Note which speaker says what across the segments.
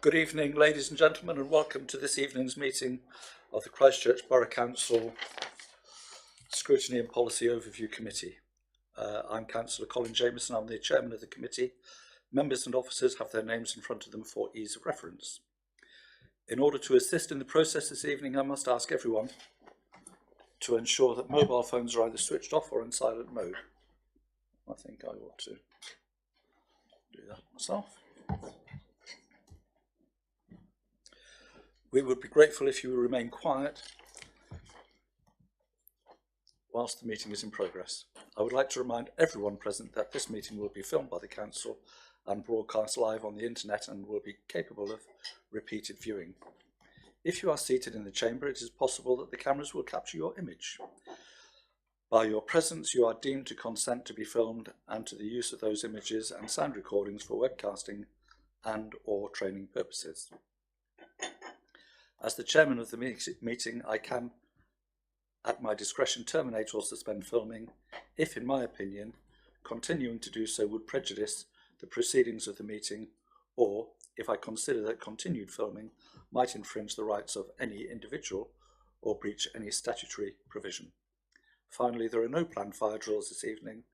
Speaker 1: Good evening, ladies and gentlemen, and welcome to this evening's meeting of the Christchurch Borough Council Scrutiny and Policy Overview Committee. I'm Councillor Colin Jameson. I'm the chairman of the committee. Members and officers have their names in front of them for ease of reference. In order to assist in the process this evening, I must ask everyone to ensure that mobile phones are either switched off or in silent mode. I think I ought to do that myself. We would be grateful if you would remain quiet whilst the meeting is in progress. I would like to remind everyone present that this meeting will be filmed by the Council and broadcast live on the internet and will be capable of repeated viewing. If you are seated in the chamber, it is possible that the cameras will capture your image. By your presence, you are deemed to consent to be filmed and to the use of those images and sound recordings for webcasting and/or training purposes. As the chairman of the meeting, I can, at my discretion, terminate or suspend filming if, in my opinion, continuing to do so would prejudice the proceedings of the meeting, or if I consider that continued filming might infringe the rights of any individual or breach any statutory provision. Finally, there are no planned fire drills this evening.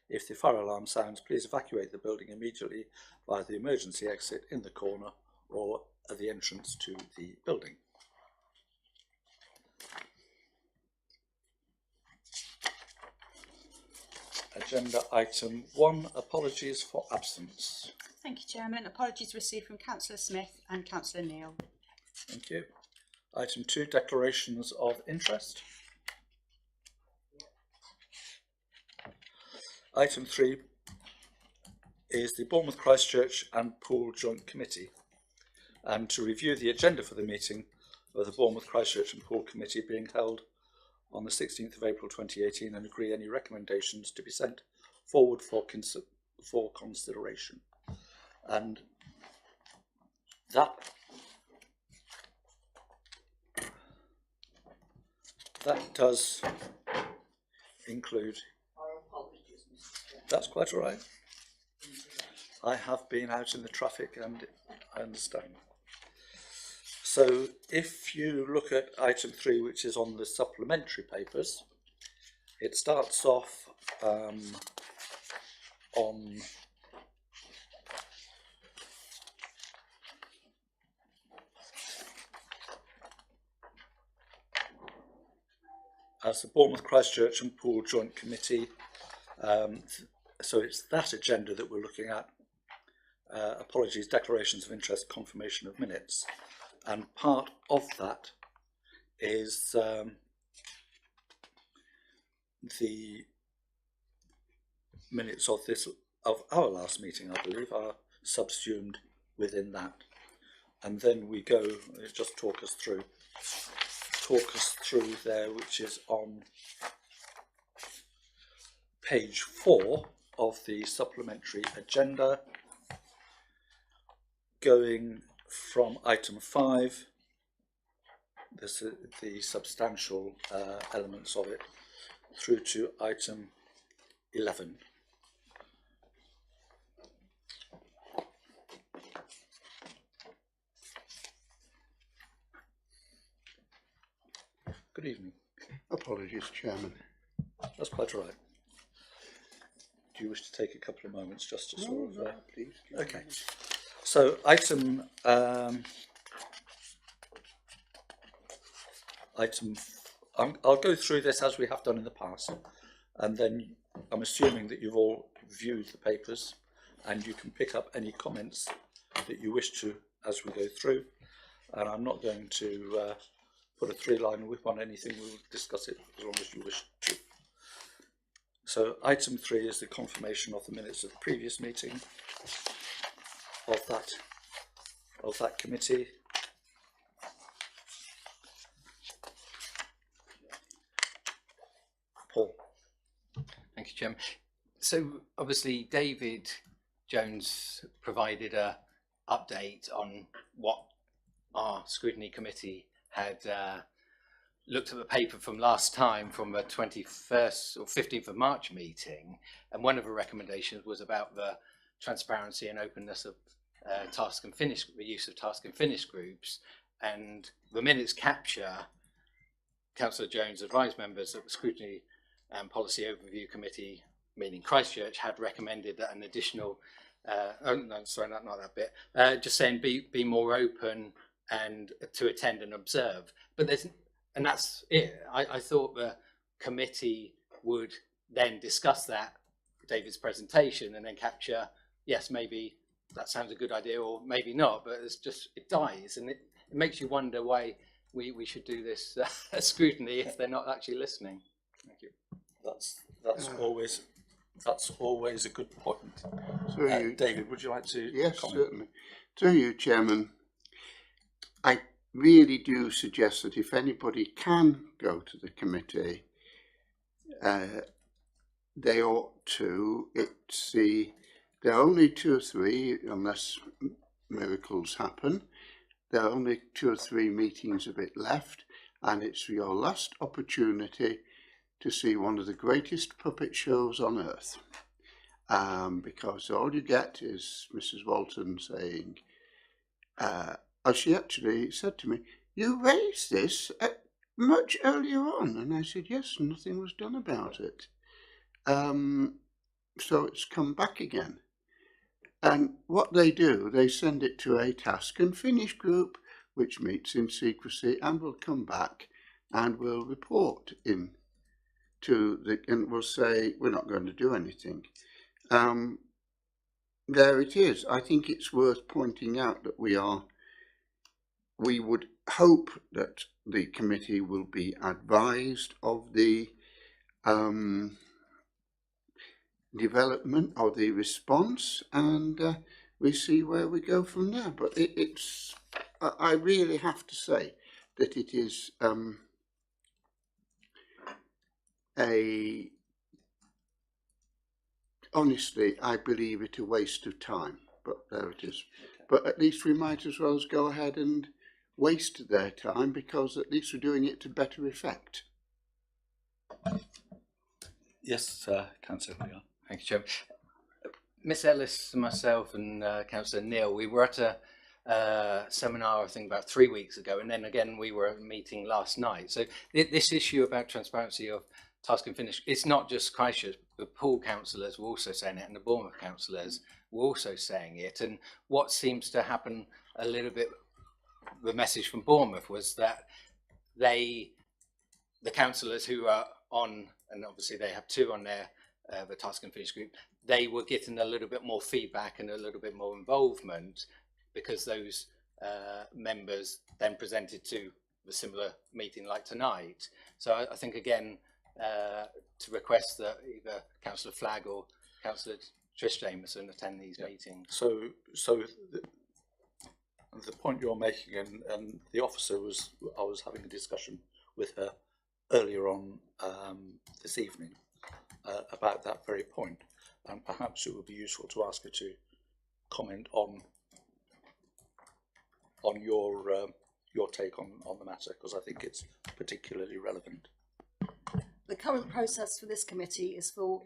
Speaker 1: If the fire alarm sounds, please evacuate the building immediately via the emergency exit in the corner or at the entrance to the building. Agenda item 1, apologies for absence.
Speaker 2: Thank you, Chairman. Apologies received from Councillor Smith and Councillor Neal.
Speaker 1: Thank you. Item 2, declarations of interest. Item 3 is the Bournemouth, Christchurch and Poole Joint Committee, and to review the agenda for the meeting of the Bournemouth, Christchurch and Poole Committee being held on the 16th of April 2018 and agree any recommendations to be sent forward for consideration. And that does include... That's quite all right. I have been out in the traffic and I understand. So if you look at item 3, which is on the supplementary papers, it starts off on as the Bournemouth, Christchurch and Poole Joint Committee. So it's that agenda that we're looking at. Apologies, declarations of interest, confirmation of minutes. And part of that is the minutes of our last meeting, I believe, are subsumed within that. And then we go, just talk us through there, which is on page 4 of the supplementary agenda, going from item 5, the substantial elements of it, through to item 11. Good evening.
Speaker 3: Apologies, Chairman.
Speaker 1: That's quite all right. Do you wish to take a couple of moments just to
Speaker 3: please.
Speaker 1: Okay. So item I'll go through this as we have done in the past, and then I'm assuming that you've all viewed the papers and you can pick up any comments that you wish to as we go through, and I'm not going to put a 3-line whip on anything. We'll discuss it as long as you wish to. So item 3 is the confirmation of the minutes of the previous meeting of that committee. Paul.
Speaker 4: Thank you, Chairman. So obviously David Jones provided an update on what our scrutiny committee had looked at the paper from last time, from the 21st or 15th of March meeting, and one of the recommendations was about the transparency and openness of the use of task and finish groups, and the minutes capture Councillor Jones advised members that the Scrutiny and Policy Overview Committee, meaning Christchurch, had recommended that an additional, not that bit, just saying be more open and to attend and observe. But that's it. I thought the committee would then discuss that, David's presentation, and then capture, yes, maybe that sounds a good idea, or maybe not, but it dies, and it makes you wonder why we should do this scrutiny if they're not actually listening. Thank you.
Speaker 1: That's always a good point. David, would you like to
Speaker 3: Yes,
Speaker 1: comment?
Speaker 3: certainly. Through you, Chairman, I really do suggest that if anybody can go to the committee, they ought to. There are only 2 or 3, unless miracles happen. There are only 2 or 3 meetings of it left, and it's your last opportunity to see one of the greatest puppet shows on earth. Because all you get is Mrs. Walton saying, she actually said to me, "You raised this much earlier on." And I said, "Yes, nothing was done about it." So it's come back again. And what they do, they send it to a task and finish group, which meets in secrecy and will come back and will report in and will say, "We're not going to do anything." There it is. I think it's worth pointing out that we would hope that the committee will be advised of the development of the response, and we see where we go from there. But I really have to say that it is honestly, I believe it a waste of time, but there it is. But at least we might as well go ahead and waste their time, because at least we're doing it to better effect.
Speaker 1: Yes, Councillor.
Speaker 4: Thank you, Chairman. Miss Ellis, myself and Councillor Neil, we were at a seminar, I think about 3 weeks ago, and then again we were at a meeting last night. So this issue about transparency of task and finish, it's not just Christchurch. The Poole councillors were also saying it, and the Bournemouth councillors were also saying it. And what seems to happen a little bit, the message from Bournemouth was that the councillors who are on, and obviously they have 2 on their the task and finish group, they were getting a little bit more feedback and a little bit more involvement, because those members then presented to the similar meeting like tonight. So I think again, to request that either Councillor Flagg or Councillor Trish Jameson attend these meetings.
Speaker 1: So the point you're making, and the officer I was having a discussion with her earlier on this evening about that very point, and perhaps it would be useful to ask her to comment on your take on the matter, because I think it's particularly relevant.
Speaker 5: The current process for this committee is for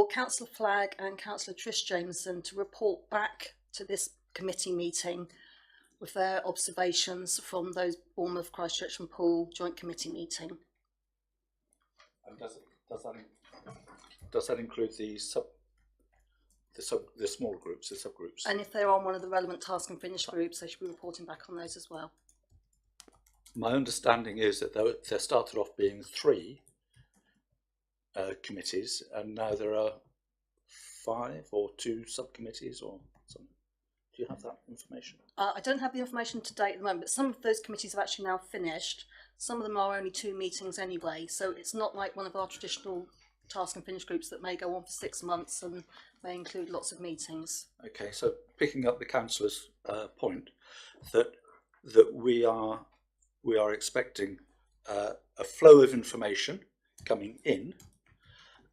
Speaker 5: Councillor Flagg and Councillor Trish Jameson to report back to this committee meeting with their observations from those Bournemouth, Christchurch and Poole joint committee meeting.
Speaker 1: And does that include the small groups, the subgroups?
Speaker 5: And if they're on one of the relevant task and finish groups, they should be reporting back on those as well.
Speaker 1: My understanding is that there started off being 3 committees, and now there are 5 or 2 subcommittees or something. Do you have that information?
Speaker 5: I don't have the information to date at the moment, but some of those committees have actually now finished. Some of them are only 2 meetings anyway, so it's not like one of our traditional task and finish groups that may go on for 6 months and may include lots of meetings.
Speaker 1: Okay, so picking up the councillor's point, that we are expecting a flow of information coming in,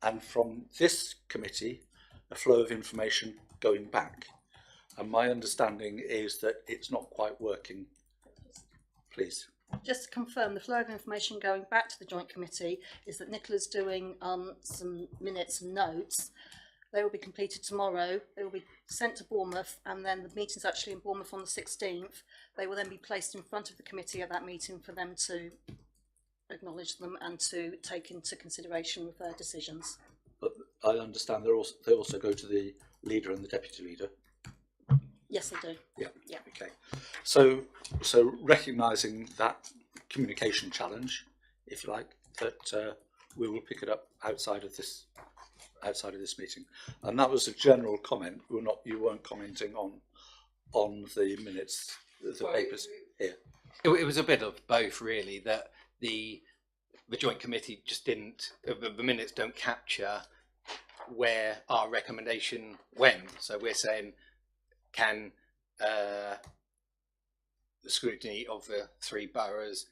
Speaker 1: and from this committee a flow of information going back. And my understanding is that it's not quite working. Please.
Speaker 5: Just to confirm, the flow of information going back to the joint committee is that Nicola's doing some minutes and notes, They will be completed tomorrow. They will be sent to Bournemouth, and then the meeting's actually in Bournemouth on the 16th. They will then be placed in front of the committee at that meeting for them to acknowledge them and to take into consideration with their decisions.
Speaker 1: But I understand they also go to the leader and the deputy leader.
Speaker 5: Yes, they do.
Speaker 1: Yeah.
Speaker 5: Yeah.
Speaker 1: Okay. So recognising that communication challenge, if you like, that we will pick it up outside of this meeting, and that was a general comment. You weren't commenting on the minutes, the papers here.
Speaker 4: It was a bit of both, really. That the joint committee just didn't. The minutes don't capture where our recommendation went. So we're saying, can the scrutiny of the 3 boroughs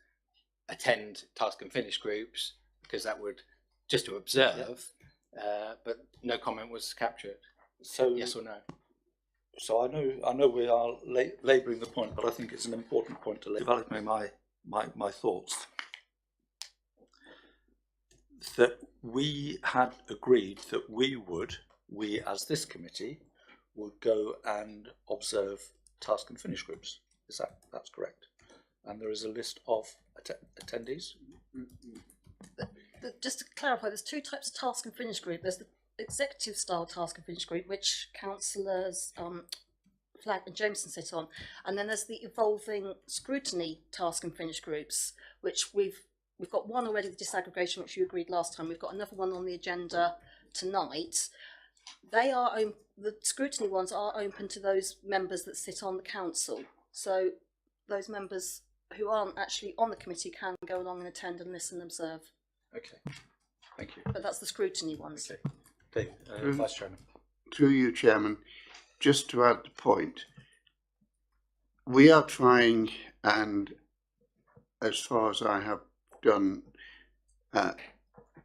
Speaker 4: attend task and finish groups, because that would just to observe, but no comment was captured.
Speaker 1: So
Speaker 4: yes or no?
Speaker 1: So I know we are labouring the point, but I think it's an important point to developing my thoughts. That we had agreed that we as this committee would go and observe task and finish groups. That's correct? And there is a list of attendees.
Speaker 5: Just to clarify, there's 2 types of task and finish group. There's the executive style task and finish group, which councillors Flagg and Jameson sit on, and then there's the evolving scrutiny task and finish groups, which we've got one already, the disaggregation, which you agreed last time. We've got another one on the agenda tonight. They are the scrutiny ones are open to those members that sit on the council. So those members who aren't actually on the committee can go along and attend and listen and observe.
Speaker 1: Okay, thank you.
Speaker 5: But that's the scrutiny ones.
Speaker 1: Okay, Dave, Vice Chairman.
Speaker 3: Through you, Chairman, just to add the point, we are trying, and as far as I have done,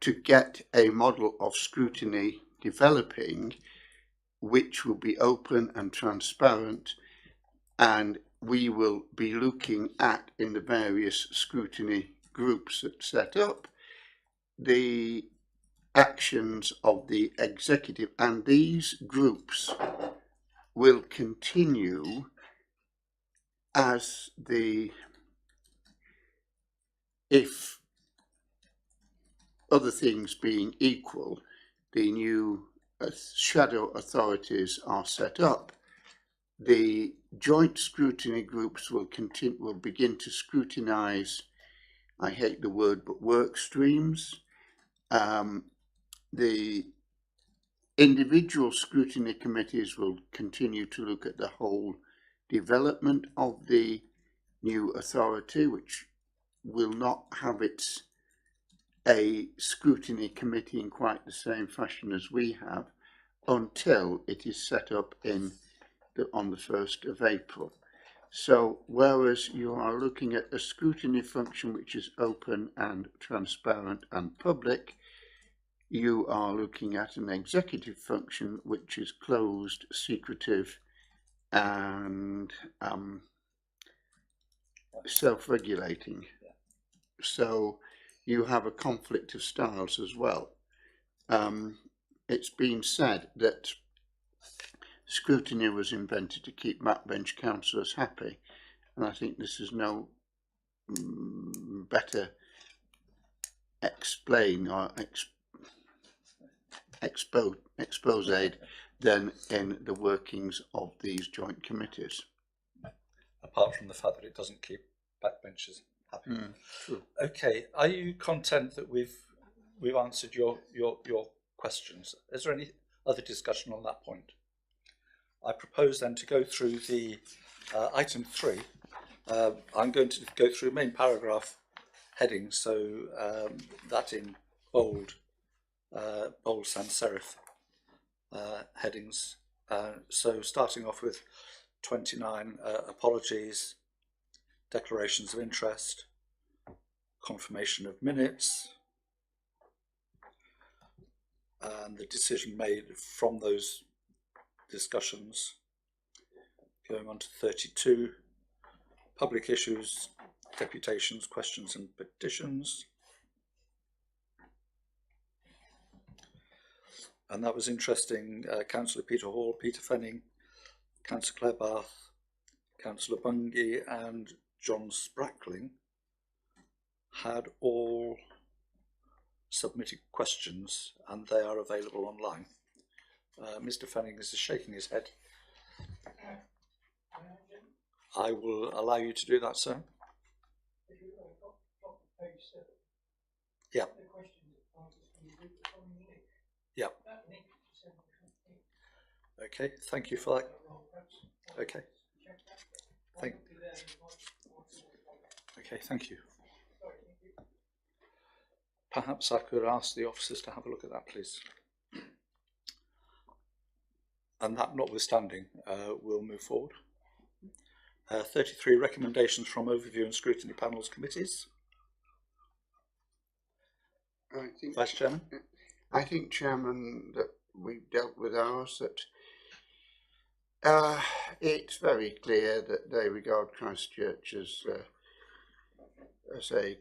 Speaker 3: to get a model of scrutiny developing which will be open and transparent, and we will be looking at, in the various scrutiny groups that set up, the actions of the executive, and these groups will continue as if other things being equal, the new shadow authorities are set up. The joint scrutiny groups will begin to scrutinise, I hate the word, but work streams. The individual scrutiny committees will continue to look at the whole development of the new authority, which will not have a scrutiny committee in quite the same fashion as we have until it is set up on the 1st of April. So whereas you are looking at a scrutiny function which is open and transparent and public, you are looking at an executive function which is closed, secretive, and self-regulating. So you have a conflict of styles as well. It's been said that scrutiny was invented to keep backbench councillors happy, and I think this is no better explain or exposed than in the workings of these joint committees.
Speaker 1: Apart from the fact that it doesn't keep backbenchers happy.
Speaker 3: True.
Speaker 1: Okay, are you content that we've answered your questions? Is there any other discussion on that point? I propose then to go through the item 3. I'm going to go through main paragraph headings, so that in bold sans serif headings. So starting off with 29, apologies, declarations of interest, confirmation of minutes, and the decision made from those discussions. Going on to 32, public issues, deputations, questions and petitions. and that was interesting. Councillor Peter Hall, Peter Fenning, Councillor Claire Bath, Councillor Bungay and John Sprackling had all submitted questions, and they are available online. Mr. Fenning is shaking his head. I will allow you to do that, sir. Yeah. Yeah. Okay, thank you for that. Okay. Thank you. Perhaps I could ask the officers to have a look at that, please. And that notwithstanding, we'll move forward. 33 recommendations from overview and scrutiny panels committees. Vice Chairman?
Speaker 3: I think, Chairman, that we've dealt with ours, that it's very clear that they regard Christchurch as a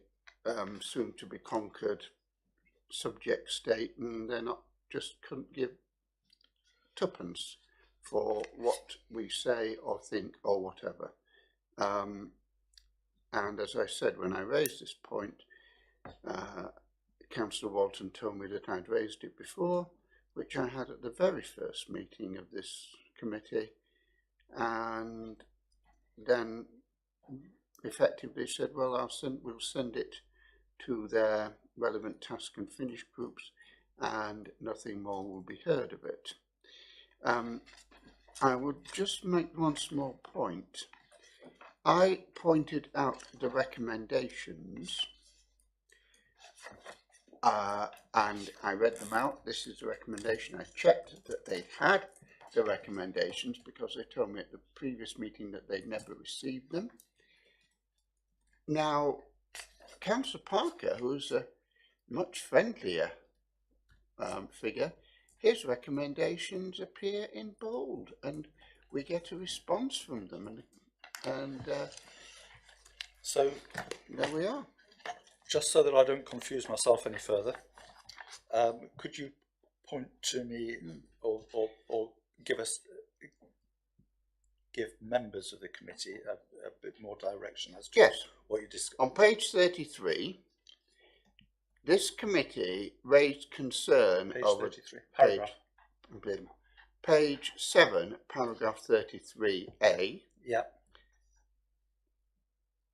Speaker 3: soon to be conquered subject state, and they're not just couldn't give tuppence for what we say or think or whatever. And as I said, when I raised this point, Councillor Walton told me that I'd raised it before, which I had at the very first meeting of this committee, and then effectively said, well, we'll send it to their relevant task and finish groups, and nothing more will be heard of it. I would just make one small point. I pointed out the recommendations, and I read them out. This is the recommendation. I checked that they had the recommendations because they told me at the previous meeting that they'd never received them. Now, Councillor Parker, who's a much friendlier figure, his recommendations appear in bold, and we get a response from them, and
Speaker 1: so
Speaker 3: there we are.
Speaker 1: Just so that I don't confuse myself any further, could you point to me or give members of the committee a bit more direction as to what you discussed?
Speaker 3: On page 33, this committee raised concern over
Speaker 1: 33, paragraph.
Speaker 3: Page 7, paragraph 33A.
Speaker 1: Yeah.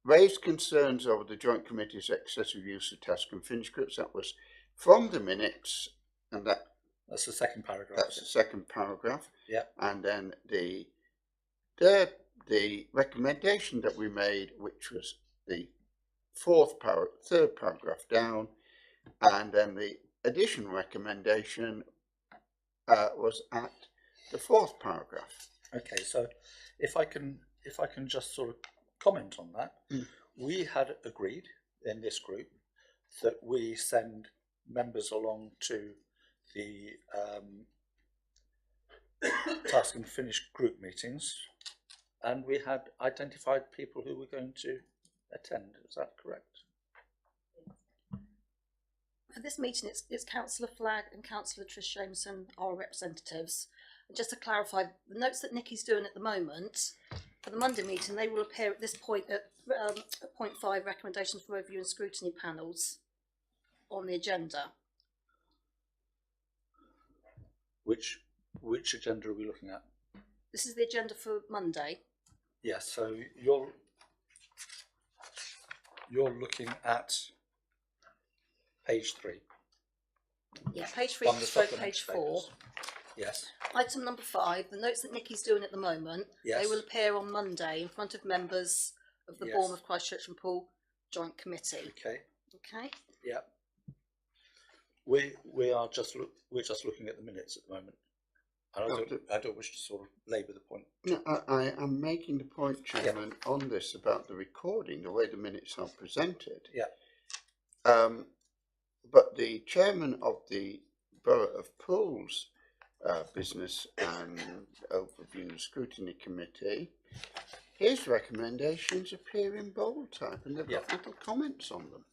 Speaker 3: Raised concerns over the Joint Committee's excessive use of task and finish groups. That was from the minutes, and
Speaker 1: that's the second paragraph.
Speaker 3: That's the second paragraph.
Speaker 1: Yeah.
Speaker 3: And then the recommendation that we made, which was the third paragraph down, and then the additional recommendation was at the fourth paragraph.
Speaker 1: Okay, so if I can just sort of comment on that, we had agreed in this group that we send members along to the task and finish group meetings, and we had identified people who were going to attend. Is that correct?
Speaker 5: For this meeting, it's Councillor Flagg and Councillor Trish Jameson, our representatives. And just to clarify, the notes that Nikki's doing at the moment, for the Monday meeting, they will appear at this point at point 5, recommendations for review and scrutiny panels on the agenda.
Speaker 1: Which agenda are we looking at?
Speaker 5: This is the agenda for Monday.
Speaker 1: Yes, so you're looking at page 3.
Speaker 5: Yeah, page 3 stroke page 4.
Speaker 1: Yes.
Speaker 5: Item number 5, the notes that Nikki's doing at the moment,
Speaker 1: yes,
Speaker 5: they will appear on Monday in front of members of the
Speaker 1: yes,
Speaker 5: Bournemouth, Christchurch and Poole Joint Committee.
Speaker 1: Okay.
Speaker 5: Okay.
Speaker 1: Yeah. We're just looking at the minutes at the moment. And I don't wish to sort of labour the point.
Speaker 3: No, I am making the point, Chairman, on this about the recording, the way the minutes are presented.
Speaker 1: Yeah.
Speaker 3: But the chairman of the Borough of Poole's Business and Overview Scrutiny Committee, his recommendations appear in bold type, and they've got little comments on them.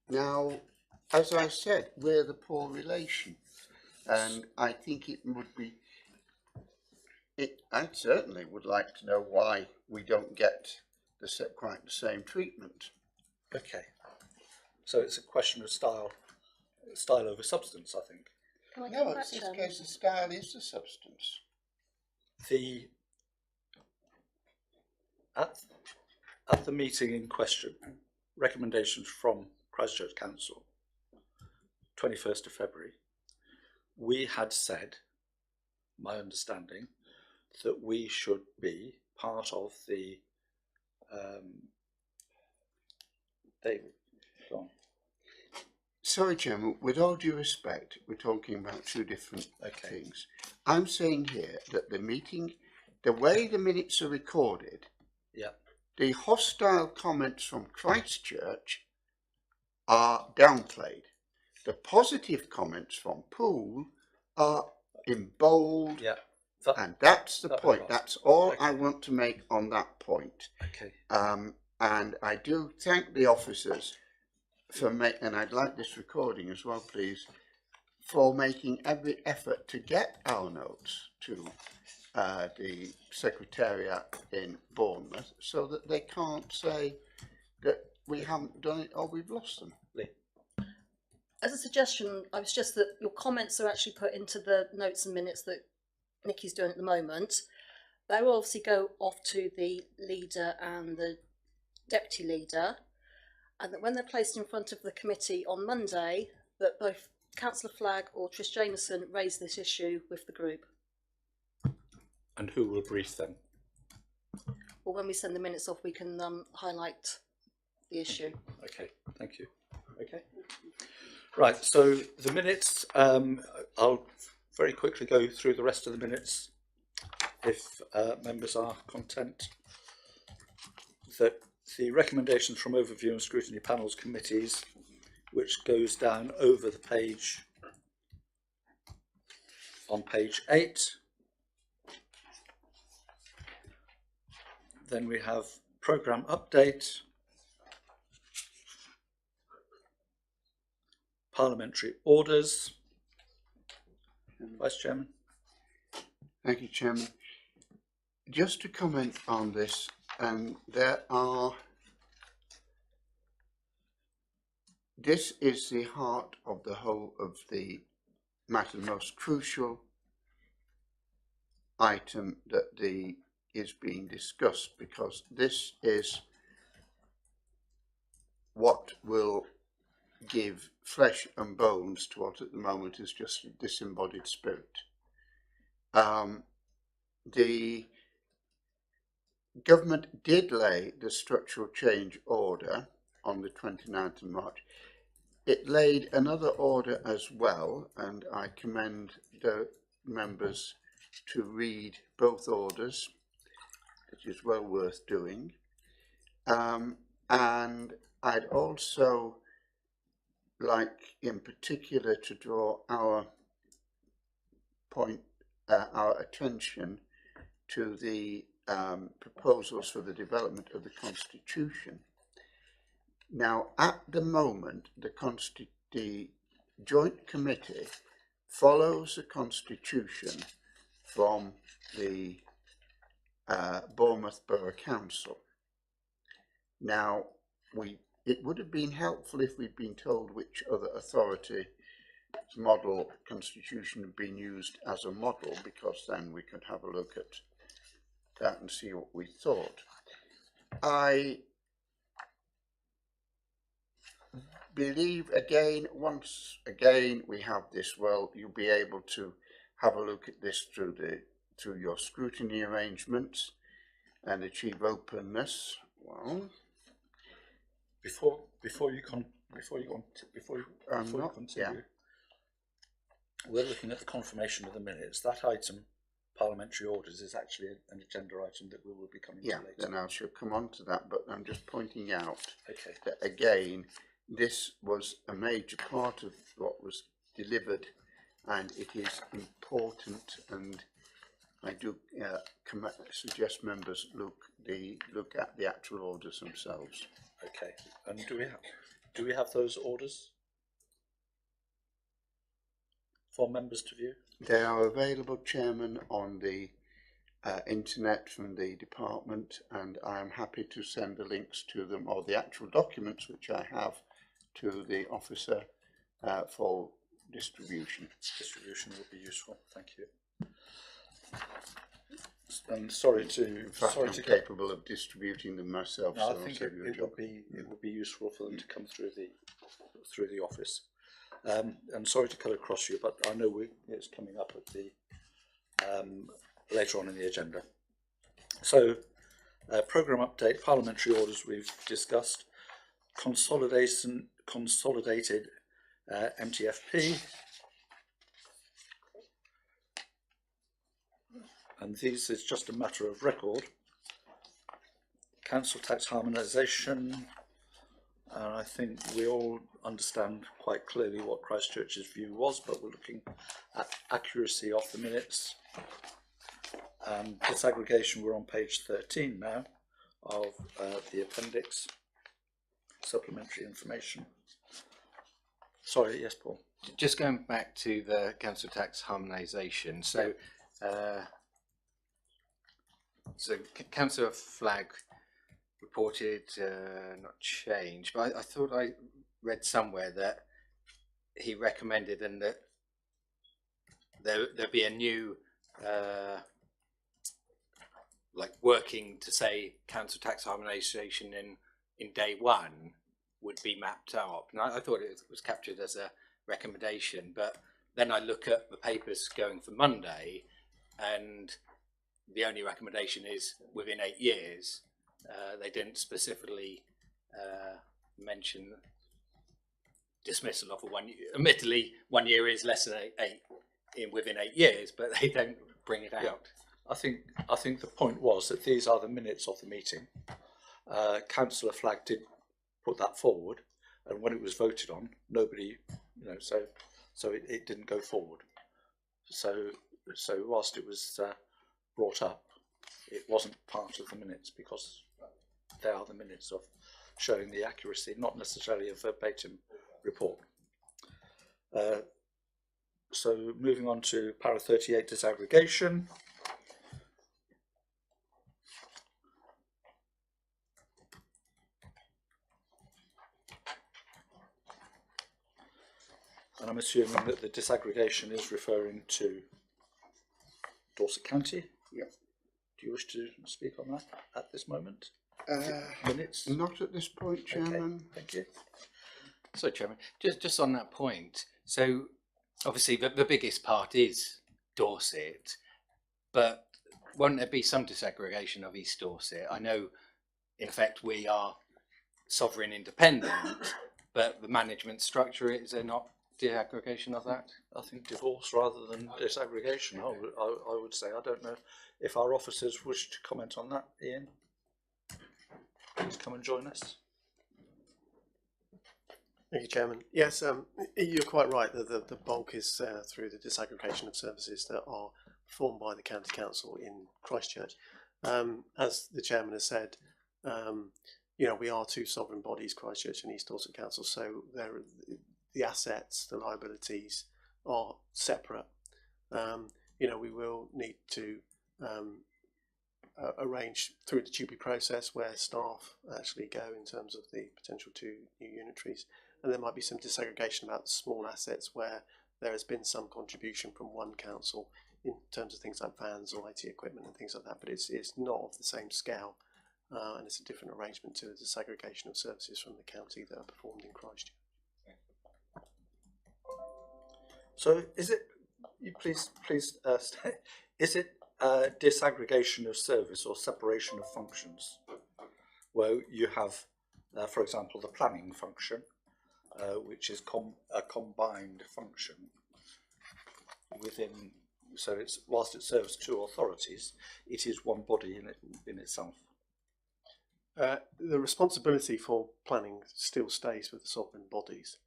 Speaker 3: Now, as I said, we're the poor relation. And I think it would be, I certainly would like to know why we don't get quite the same treatment.
Speaker 1: Okay. So it's a question of style over substance, I think.
Speaker 5: Can I
Speaker 3: No,
Speaker 5: come
Speaker 3: in
Speaker 5: back,
Speaker 3: this
Speaker 5: Chairman?
Speaker 3: case the style is the substance.
Speaker 1: At the meeting in question, recommendations from Christchurch Council, 21st of February, we had said, my understanding, that we should be part of the David, go on.
Speaker 3: Sorry, Chairman, with all due respect, we're talking about two different things. I'm saying here that the meeting, the way the minutes are recorded, the hostile comments from Christchurch are downplayed. The positive comments from Poole are in bold, and that's the point. That's all I want to make on that point.
Speaker 1: Okay.
Speaker 3: And I do thank the officers for and I'd like this recording as well, please, for making every effort to get our notes to the Secretariat in Bournemouth, so that they can't say that we haven't done it or we've lost them.
Speaker 5: As a suggestion, I would suggest that your comments are actually put into the notes and minutes that Nikki's doing at the moment. They will obviously go off to the leader and the deputy leader, and that when they're placed in front of the committee on Monday, that both Councillor Flagg or Trish Jameson raise this issue with the group.
Speaker 1: And who will brief them?
Speaker 5: Well, when we send the minutes off, we can highlight the issue.
Speaker 1: Okay, thank you. Okay. Right, so the minutes, I'll very quickly go through the rest of the minutes if members are content. That the recommendations from overview and scrutiny panels committees, which goes down over the page on page 8. Then we have programme update, Parliamentary Orders. Vice Chairman.
Speaker 3: Thank you, Chairman. Just to comment on this, this is the heart of the whole of the matter, the most crucial item that is being discussed, because this is what will give flesh and bones to what at the moment is just a disembodied spirit. The government did lay the structural change order on the 29th of March. It laid another order as well, and I commend the members to read both orders. It is well worth doing. And I'd also like in particular to draw our attention to the proposals for the development of the Constitution. Now, at the moment, the Joint Committee follows the Constitution from the Bournemouth Borough Council. Now, it would have been helpful if we'd been told which other authority's model constitution had been used as a model, because then we could have a look at that and see what we thought. I believe once again we have this, well, you'll be able to have a look at this through your scrutiny arrangements and achieve openness. Well,
Speaker 1: Before you continue, we're looking at the confirmation of the minutes. That item, Parliamentary Orders, is actually an agenda item that we will be coming to later.
Speaker 3: Then I shall come on to that, but I'm just pointing out that again, this was a major part of what was delivered, and it is important, and I do suggest members look at the actual orders themselves.
Speaker 1: Okay, and do we have those orders? for members to view?
Speaker 3: They are available, Chairman, on the internet from the department, and I am happy to send the links to them, or the actual documents which I have, to the officer for distribution.
Speaker 1: Distribution would be useful. Thank you. And sorry to
Speaker 3: In fact, I'm capable of distributing them myself.
Speaker 1: No,
Speaker 3: so
Speaker 1: I
Speaker 3: I'll
Speaker 1: think
Speaker 3: save you a job.
Speaker 1: it would be useful for them to come through the office. And sorry to cut across you, but I know it's coming up at the later on in the agenda. So, programme update, Parliamentary Orders we've discussed, consolidated MTFP, and this is just a matter of record. Council Tax Harmonization, and I think we all understand quite clearly what Christchurch's view was, but we're looking at accuracy of the minutes. And disaggregation, we're on page 13 now of the appendix, supplementary information. Sorry, yes, Paul.
Speaker 4: Just going back to the council tax harmonisation. So, Councillor Flagg reported not change, but I thought I read somewhere that he recommended and that there'd be a new like working to say council tax harmonisation in day one would be mapped out, and I thought it was captured as a recommendation, but then I look at the papers going for Monday and the only recommendation is within 8 years. They didn't specifically mention dismissal of a 1 year. Admittedly, 1 year is less than within 8 years, but they don't bring it out.
Speaker 1: Yeah. I think the point was that these are the minutes of the meeting. Councillor Flagg did put that forward, and when it was voted on, nobody, so it didn't go forward. So whilst it was brought up, it wasn't part of the minutes because they are the minutes of showing the accuracy, not necessarily a verbatim report. So moving on to para 38, disaggregation. And I'm assuming that the disaggregation is referring to Dorset County.
Speaker 3: Yep.
Speaker 1: Do you wish to speak on that at this moment? Minutes?
Speaker 3: Not at this point, Chairman.
Speaker 1: Okay, thank you.
Speaker 4: So, Chairman, just on that point, so obviously the biggest part is Dorset, but won't there be some disaggregation of East Dorset? I know, in effect, we are sovereign independent, but the management structure, is there not disaggregation of that?
Speaker 1: I think divorce rather than disaggregation, I would say. I don't know if our officers wish to comment on that. Ian, please come and join us.
Speaker 6: Thank you, Chairman. Yes, you're quite right that the bulk is through the disaggregation of services that are performed by the County Council in Christchurch. As the Chairman has said, we are two sovereign bodies, Christchurch and East Dorset Council, so the assets, the liabilities are separate. We will need to arrange through the TUPE process where staff actually go in terms of the potential two new unitaries. And there might be some disaggregation about small assets where there has been some contribution from one council in terms of things like vans or IT equipment and things like that, but it's not of the same scale, and it's a different arrangement to the disaggregation of services from the county that are performed in Christchurch.
Speaker 1: So is it, please state, is it disaggregation of service or separation of functions where you have, for example, the planning function, which is a combined function within, so it's, whilst it serves two authorities, it is one body in itself.
Speaker 6: The responsibility for planning still stays with the sovereign bodies.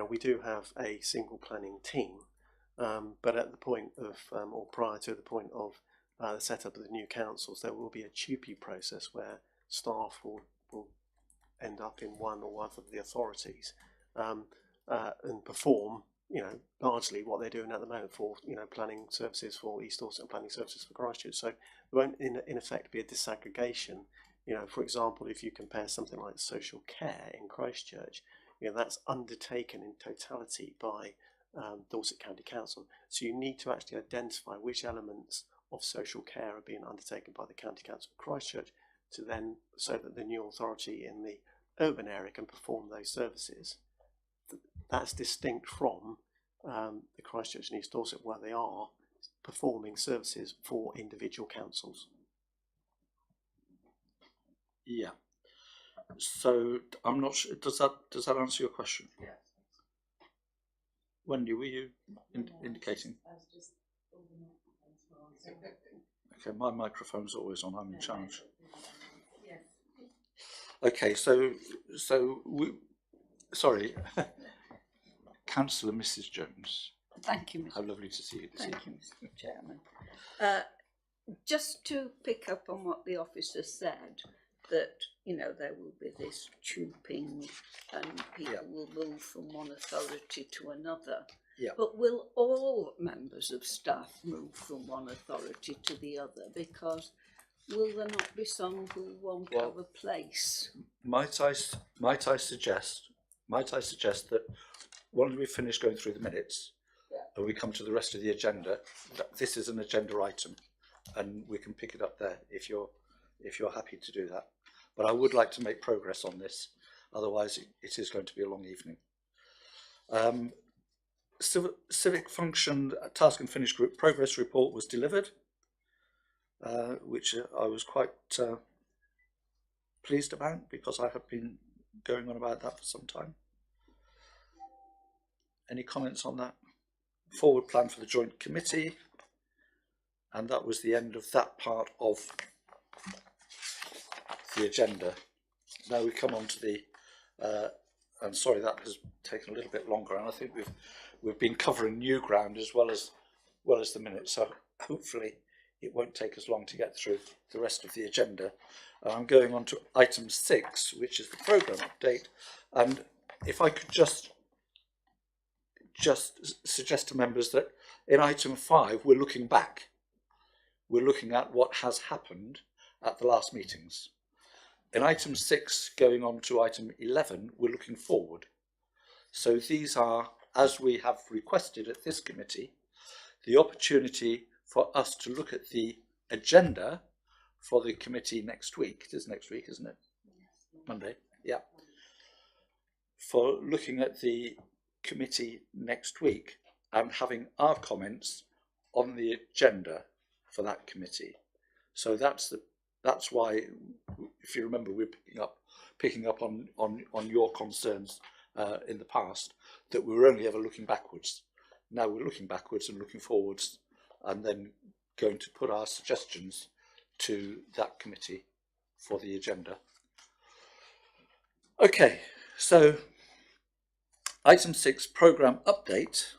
Speaker 6: We do have a single planning team, but at the point of, or prior to the point of the setup of the new councils, there will be a TUPE process where staff will end up in one or other of the authorities and perform largely what they're doing at the moment for, planning services for East Dorset and planning services for Christchurch. So there won't, in effect, be a disaggregation. For example, if you compare something like social care in Christchurch, that's undertaken in totality by Dorset County Council. So you need to actually identify which elements of social care are being undertaken by the County Council of Christchurch so that the new authority in the urban area can perform those services. That's distinct from the Christchurch and East Dorset, where they are performing services for individual councils.
Speaker 1: Yeah. So I'm not sure. Does that answer your question?
Speaker 7: Yes.
Speaker 1: Wendy, were you indicating? Okay, my microphone's always on. I'm in charge.
Speaker 7: Yes.
Speaker 1: Okay, sorry, Councillor Mrs. Jones.
Speaker 7: Thank you,
Speaker 1: How
Speaker 7: Mr.
Speaker 1: lovely to see you this
Speaker 7: Thank
Speaker 1: evening.
Speaker 7: you, Mr. Chairman. Just to pick up on what the officer said, that there will be this trooping and people will move from one authority to another.
Speaker 1: Yeah.
Speaker 7: But will all members of staff move from one authority to the other? Because will there not be some who won't have a place?
Speaker 1: Might I suggest that once we finish going through the minutes and we come to the rest of the agenda, that this is an agenda item, and we can pick it up there if you're happy to do that. But I would like to make progress on this, otherwise it is going to be a long evening. Civic Function Task and Finish Group Progress Report was delivered, which I was quite pleased about, because I have been going on about that for some time. Any comments on that? Forward plan for the Joint Committee, and that was the end of that part of the agenda. Now we come on to the, I'm sorry that has taken a little bit longer, and I think we've been covering new ground as well as the minutes, so hopefully it won't take us long to get through the rest of the agenda. I'm going on to item 6, which is the programme update, and if I could just suggest to members that in item 5 we're looking back. We're looking at what has happened at the last meetings. In item 6 going on to item 11, we're looking forward. So these are, as we have requested at this committee, the opportunity for us to look at the agenda for the committee next week. It is next week, isn't it? Monday, yeah. For looking at the committee next week and having our comments on the agenda for that committee. So that's why, if you remember, we're picking up on your concerns in the past, that we were only ever looking backwards. Now we're looking backwards and looking forwards, and then going to put our suggestions to that committee for the agenda. Okay, so item 6, programme update,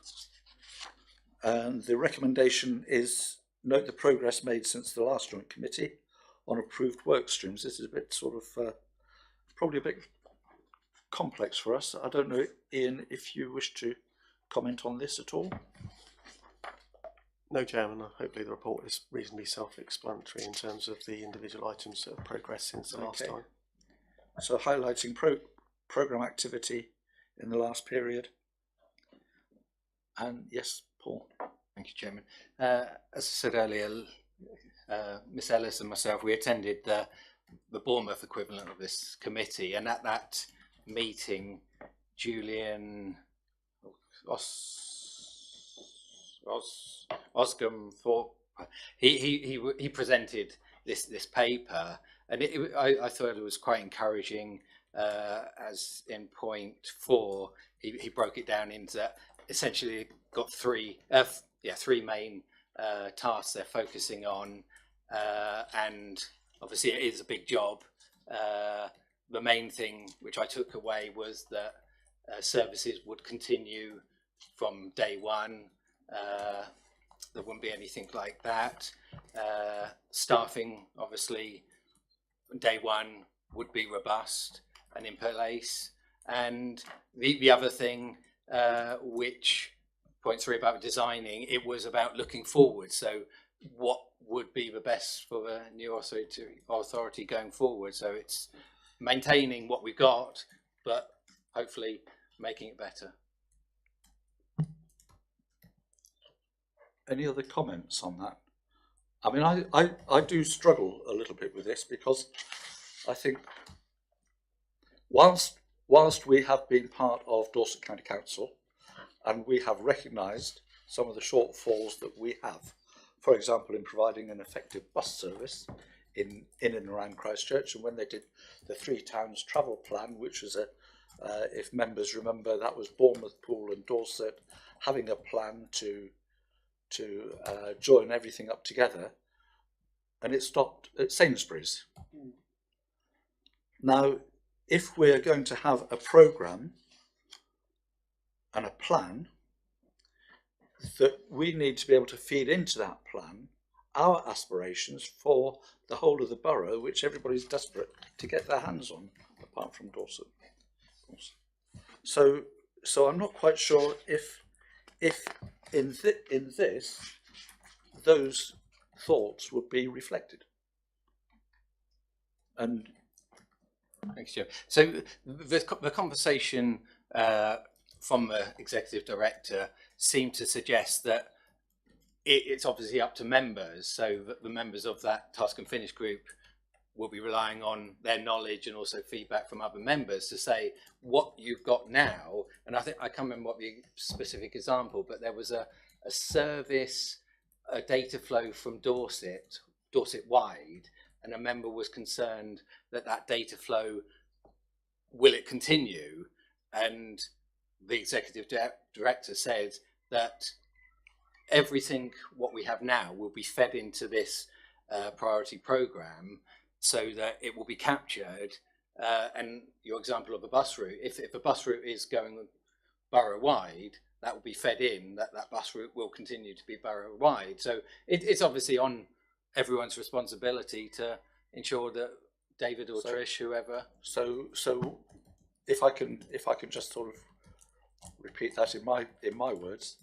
Speaker 1: and the recommendation is note the progress made since the last joint committee on approved work streams. This is a bit sort of probably a bit complex for us. I don't know, Ian, if you wish to comment on this at all.
Speaker 6: No, Chairman. Hopefully the report is reasonably self-explanatory in terms of the individual items that have progressed since the last time.
Speaker 1: So highlighting programme activity in the last period. And yes, Paul.
Speaker 4: Thank you, Chairman. As I said earlier, Miss Ellis and myself, we attended the Bournemouth equivalent of this committee, and at that meeting, Julian Oscom he presented this paper, and I thought it was quite encouraging. As in point 4, he broke it down into essentially got three main tasks they're focusing on, and obviously it is a big job. The main thing which I took away was that services would continue from day one. There wouldn't be anything like that. Staffing, obviously, day one would be robust and in place. And the other thing which point 3 about designing, it was about looking forward. So what would be the best for the new authority going forward? So it's maintaining what we've got, but hopefully making it better.
Speaker 1: Any other comments on that? I mean, I do struggle a little bit with this, because I think whilst we have been part of Dorset County Council and we have recognised some of the shortfalls that we have, for example, in providing an effective bus service in and around Christchurch, and when they did the 3 towns travel plan, which was if members remember, that was Bournemouth, Poole and Dorset having a plan to join everything up together, and it stopped at Sainsbury's. Now, if we're going to have a programme and a plan, that we need to be able to feed into that plan our aspirations for the whole of the borough, which everybody's desperate to get their hands on, apart from Dorset. So I'm not quite sure if in this those thoughts would be reflected. And
Speaker 4: thanks, Jim. So the conversation from the executive director seemed to suggest that it's obviously up to members, so that the members of that task and finish group will be relying on their knowledge and also feedback from other members to say what you've got now. And I think, I can't remember what the specific example, but there was a service, a data flow from Dorset wide, and a member was concerned that data flow, will it continue? And the executive director said that everything what we have now will be fed into this priority programme, so that it will be captured. And your example of a bus route, if a bus route is going borough wide, that will be fed in, that bus route will continue to be borough wide. So it's obviously on everyone's responsibility to ensure that David or Trish, whoever.
Speaker 1: So if I can just sort of repeat that in my words,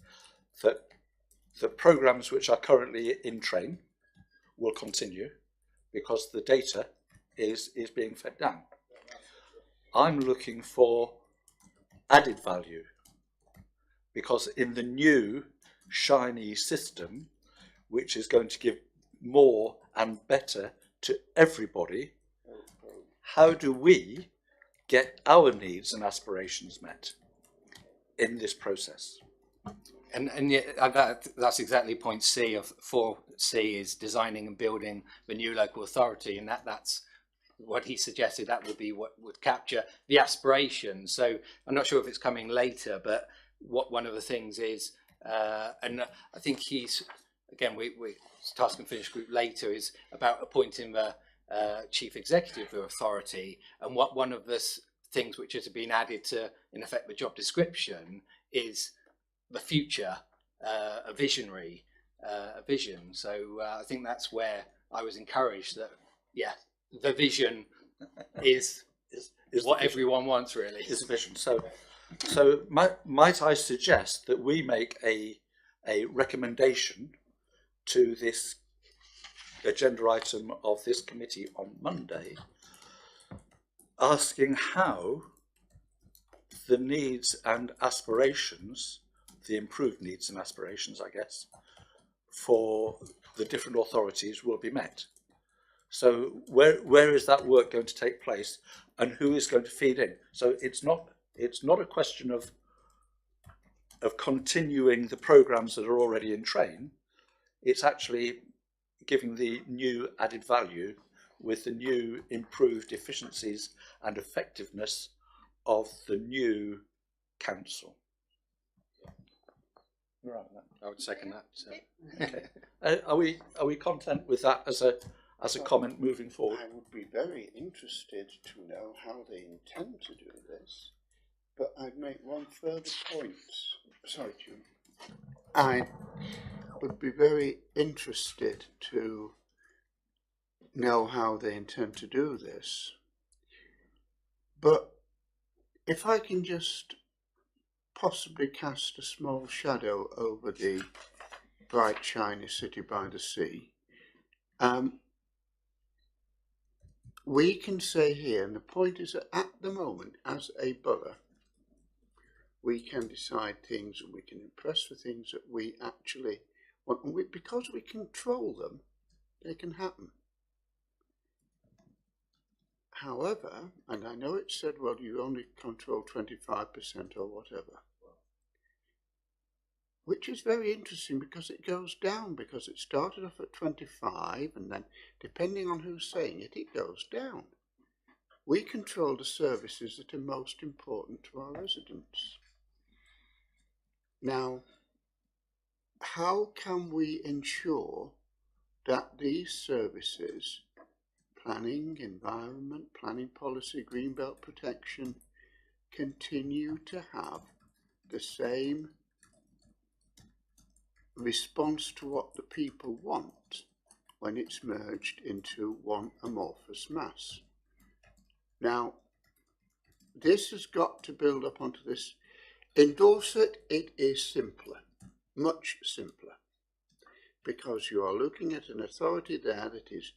Speaker 1: that the programmes which are currently in train will continue, because the data is being fed down. I'm looking for added value, because in the new shiny system, which is going to give more and better to everybody, how do we get our needs and aspirations met in this process?
Speaker 4: And yet that's exactly point C of 4C, is designing and building the new local authority, and that's what he suggested. That would be what would capture the aspirations. So I'm not sure if it's coming later, but what one of the things is, and I think he's, again, we task and finish group later is about appointing the chief executive of authority, and what one of the things which has been added to, in effect, the job description is the future, a vision. So I think that's where I was encouraged that, yeah, the vision is what everyone wants, really.
Speaker 1: Is a vision. So might I suggest that we make a recommendation to this agenda item of this committee on Monday, asking how the needs and aspirations, the improved needs and aspirations, I guess, for the different authorities will be met. So where is that work going to take place, and who is going to feed in? So it's not a question of continuing the programmes that are already in train. It's actually giving the new added value with the new improved efficiencies and effectiveness of the new council. Right.
Speaker 4: I would second that. So.
Speaker 1: Okay. Are we content with that as a comment moving forward?
Speaker 3: I would be very interested to know how they intend to do this, but I'd make one further point. Sorry, Jim. I would be very interested to know how they intend to do this, but if I can just possibly cast a small shadow over the bright, shiny city by the sea. We can say here, and the point is that at the moment, as a borough, we can decide things and we can impress with things that we actually want. And because we control them, they can happen. However, and I know it said, well, you only control 25% or whatever, which is very interesting because it goes down, because it started off at 25 and then, depending on who's saying it, it goes down. We control the services that are most important to our residents. Now, how can we ensure that these services, planning, environment, planning policy, greenbelt protection, continue to have the same response to what the people want when it's merged into one amorphous mass? Now, this has got to build up onto this. In Dorset, it is simpler, much simpler, because you are looking at an authority there that is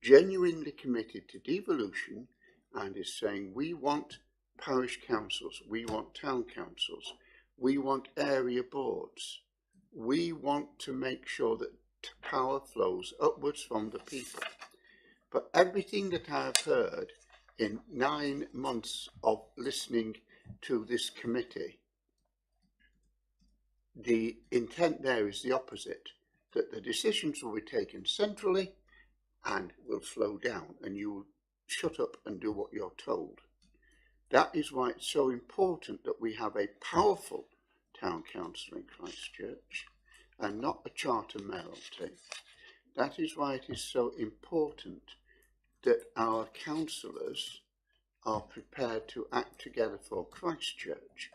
Speaker 3: genuinely committed to devolution and is saying, we want parish councils, we want town councils, we want area boards, we want to make sure that power flows upwards from the people. But everything that I have heard in 9 months of listening to this committee, the intent there is the opposite, that the decisions will be taken centrally and will flow down, and you will shut up and do what you're told. That is why it's so important that we have a powerful town council in Christchurch and not a charter mayoralty. That is why it is so important that our councillors are prepared to act together for Christchurch.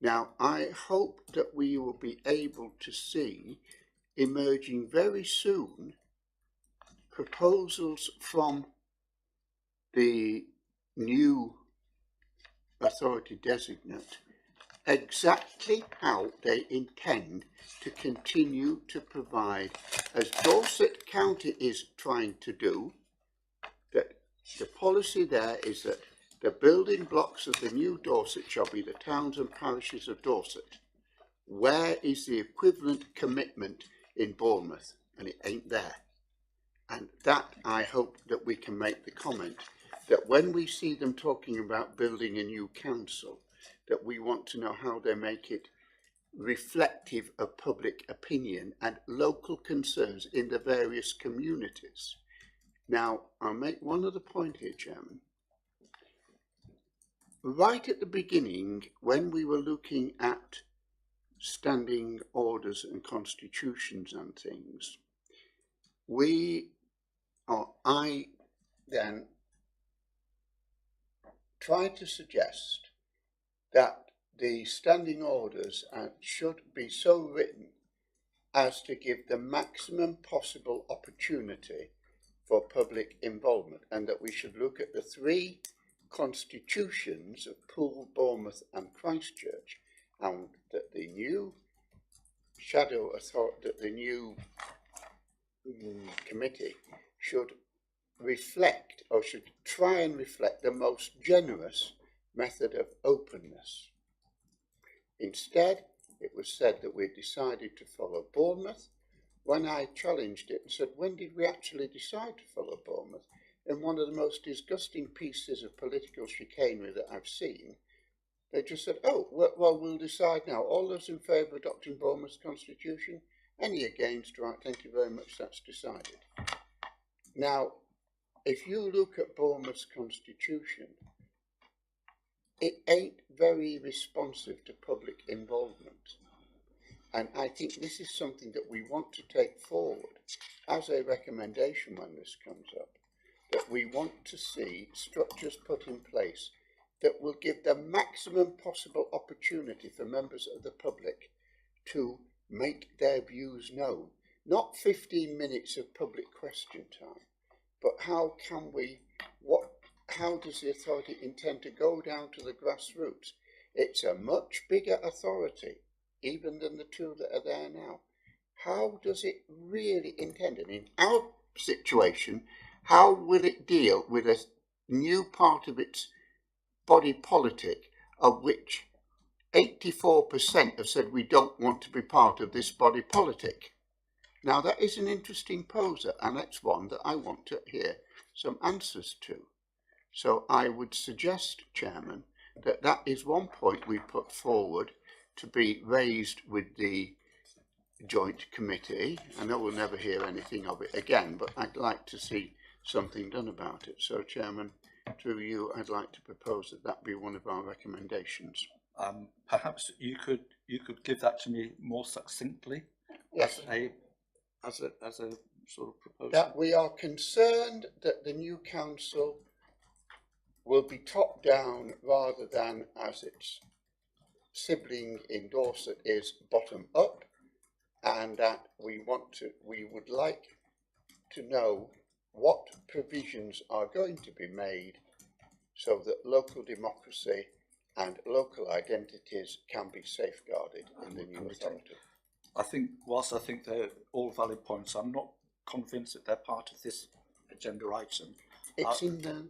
Speaker 3: Now, I hope that we will be able to see emerging very soon proposals from the new authority designate exactly how they intend to continue to provide, as Dorset County is trying to do, that the policy there is that the building blocks of the new Dorset shall be the towns and parishes of Dorset. Where is the equivalent commitment in Bournemouth? And it ain't there. And that, I hope that we can make the comment that when we see them talking about building a new council, that we want to know how they make it reflective of public opinion and local concerns in the various communities. Now, I'll make one other point here, Chairman. Right at the beginning, when we were looking at standing orders and constitutions and things, I then tried to suggest that the standing orders should be so written as to give the maximum possible opportunity for public involvement, and that we should look at the 3 constitutions of Poole, Bournemouth and Christchurch, and that the new shadow authority, that the new committee should reflect, or should try and reflect, the most generous method of openness. Instead, it was said that we decided to follow Bournemouth. When I challenged it and said, when did we actually decide to follow Bournemouth? In one of the most disgusting pieces of political chicanery that I've seen, they just said, oh, well, we'll decide now. All those in favour of adopting Bournemouth's constitution? Any against? Right, thank you very much, that's decided. Now, if you look at Bournemouth's constitution, it ain't very responsive to public involvement. And I think this is something that we want to take forward as a recommendation when this comes up, that we want to see structures put in place that will give the maximum possible opportunity for members of the public to make their views known. Not 15 minutes of public question time, but how does the authority intend to go down to the grassroots? It's a much bigger authority, even than the two that are there now. How does it really intend it? In our situation, how will it deal with a new part of its body politic, of which 84% have said we don't want to be part of this body politic? Now that is an interesting poser, and that's one that I want to hear some answers to. So I would suggest, Chairman, that that is one point we put forward to be raised with the joint committee. I know we'll never hear anything of it again, but I'd like to see something done about it. So, Chairman, through you, I'd like to propose that that be one of our recommendations.
Speaker 1: Perhaps you could give that to me more succinctly,
Speaker 3: Yes.
Speaker 1: as a sort of proposal.
Speaker 3: That we are concerned that the new council will be top down rather than, as its sibling in Dorset is, bottom up, and that we would like to know what provisions are going to be made so that local democracy and local identities can be safeguarded in the new authority.
Speaker 1: I think, whilst I think they're all valid points, I'm not convinced that they're part of this agenda item.
Speaker 3: It's in the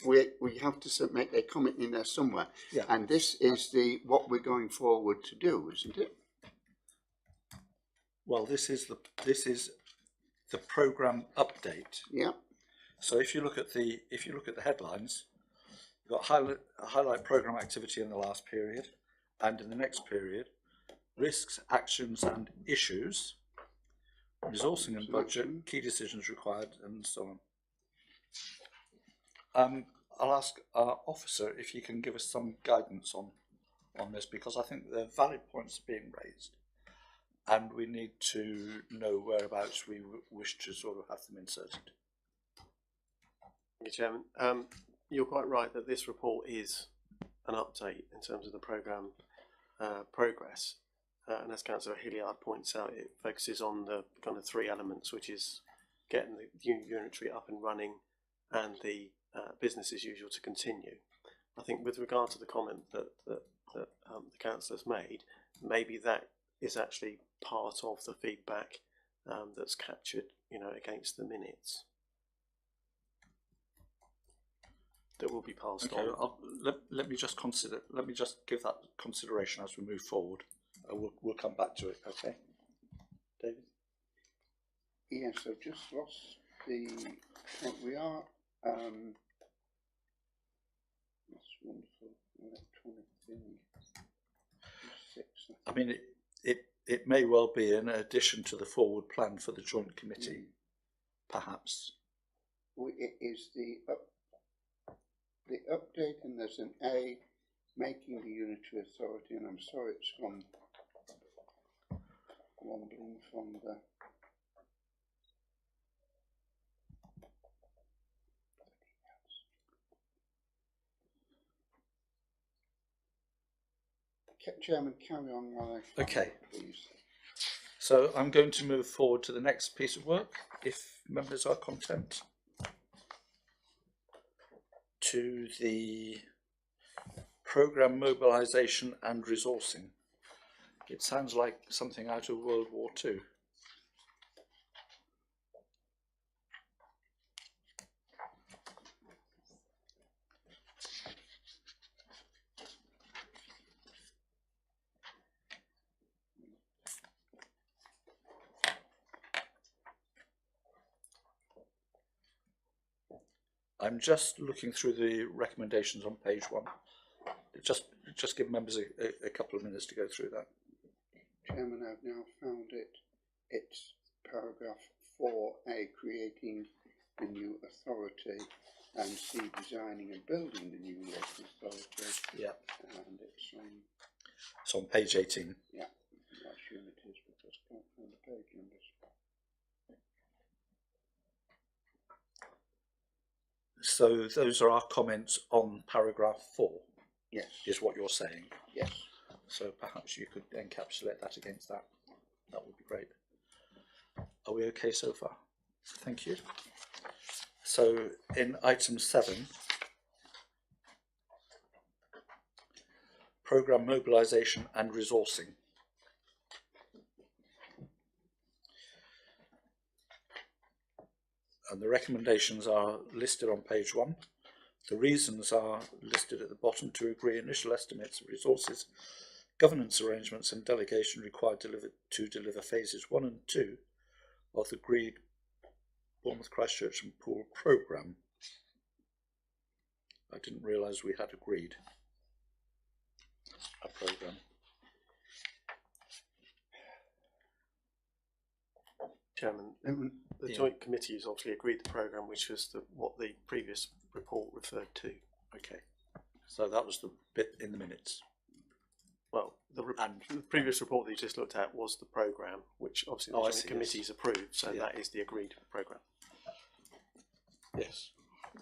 Speaker 3: we have to make a comment in there somewhere,
Speaker 1: Yeah.
Speaker 3: And this is what we're going forward to do, isn't it?
Speaker 1: Well, this is the programme update.
Speaker 3: Yeah.
Speaker 1: So if you look at the headlines, you've got highlight programme activity in the last period, and in the next period, risks, actions and issues, resourcing and budget, key decisions required, and so on. I'll ask our officer if he can give us some guidance on this, because I think the valid points are being raised, and we need to know whereabouts we wish to sort of have them inserted.
Speaker 6: Thank you, Chairman. You're quite right that this report is an update in terms of the programme progress. And as Councillor Hilliard points out, it focuses on the kind of three elements, which is getting the unitary up and running and the business as usual to continue. I think with regard to the comment that the councillor's made, maybe that is actually part of the feedback that's captured, against the minutes that will be passed on.
Speaker 1: Let me just give that consideration as we move forward. We'll come back to it. Okay, David.
Speaker 3: Yes, I've just lost what we are. That's wonderful electronic thing.
Speaker 1: I mean, it may well be in addition to the forward plan for the joint committee, perhaps.
Speaker 3: It is the update, and there's an A, making the unitary authority, and I'm sorry it's gone wandering from the Chairman, carry on while I find it, please.
Speaker 1: So I'm going to move forward to the next piece of work, if members are content, to the programme mobilisation and resourcing. It sounds like something out of World War II. I'm just looking through the recommendations on page 1. Just give members a couple of minutes to go through that.
Speaker 3: Chairman, I've now found it. It's paragraph 4A, creating the new authority, and C, designing and building the new local authority.
Speaker 1: Yeah.
Speaker 3: And
Speaker 1: it's on page 18.
Speaker 3: Yeah, I assume it is because I can't find the page numbers.
Speaker 1: So those are our comments on paragraph 4.
Speaker 3: Yes.
Speaker 1: Is what you're saying.
Speaker 3: Yes.
Speaker 1: So perhaps you could encapsulate that against that. That would be great. Are we okay so far? Thank you. So in item 7, programme mobilisation and resourcing. And the recommendations are listed on page 1. The reasons are listed at the bottom: to agree initial estimates of resources, governance arrangements and delegation required to deliver phases 1 and 2 of the agreed Bournemouth, Christchurch and Poole programme. I didn't realise we had agreed a programme.
Speaker 6: Chairman, the joint committees obviously agreed the programme, which was what the previous report referred to.
Speaker 1: Okay, so that was the bit in the minutes.
Speaker 6: Well, the previous report that you just looked at was the programme, which obviously the joint committees approved, so that is the agreed programme.
Speaker 1: Yes,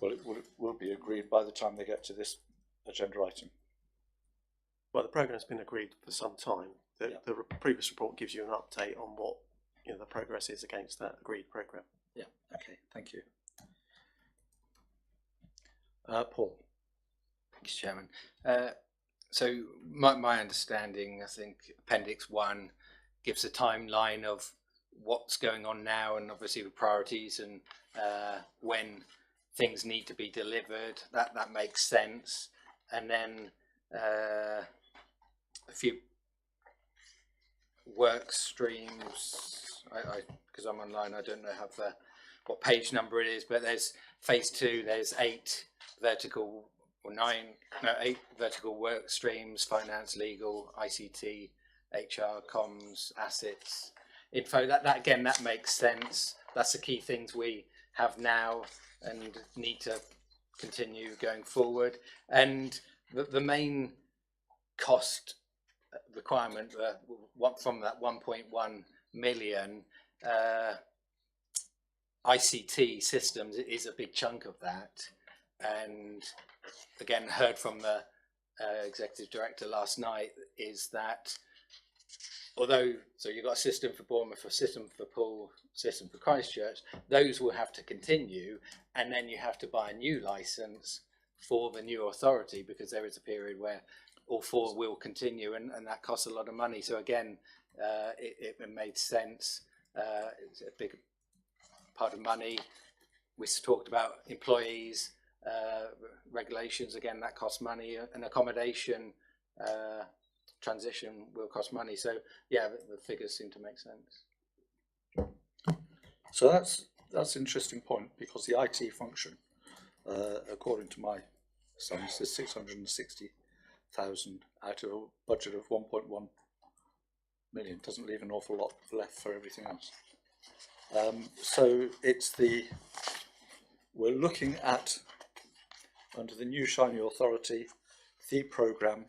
Speaker 1: well, it will be agreed by the time they get to this agenda item.
Speaker 6: Well, the programme's been agreed for some time. The previous report gives you an update on what the progress is against that agreed programme.
Speaker 1: Yeah, okay, thank you. Paul.
Speaker 4: Thanks, Chairman. So my understanding, I think Appendix 1 gives a timeline of what's going on now, and obviously the priorities and when things need to be delivered. That makes sense. And then a few work streams. Because I'm online, I don't know what page number it is, but there's phase 2. There's 8 vertical work streams: finance, legal, ICT, HR, comms, assets, info. That again, that makes sense. That's the key things we have now and need to continue going forward. And the main cost requirement from that 1.1 million ICT systems is a big chunk of that. And again, heard from the executive director last night is that so you've got a system for Bournemouth, a system for Poole, system for Christchurch, those will have to continue, and then you have to buy a new license for the new authority, because there is a period where all 4 will continue, and that costs a lot of money. So again, it made sense. It's a big part of money. We talked about employees, regulations, again that costs money, and accommodation transition will cost money. So yeah, the figures seem to make sense.
Speaker 1: So that's an interesting point, because the IT function, according to my sums, is 660,000 out of a budget of 1.1 million. Doesn't leave an awful lot left for everything else. So we're looking at, under the new shiny authority, the programme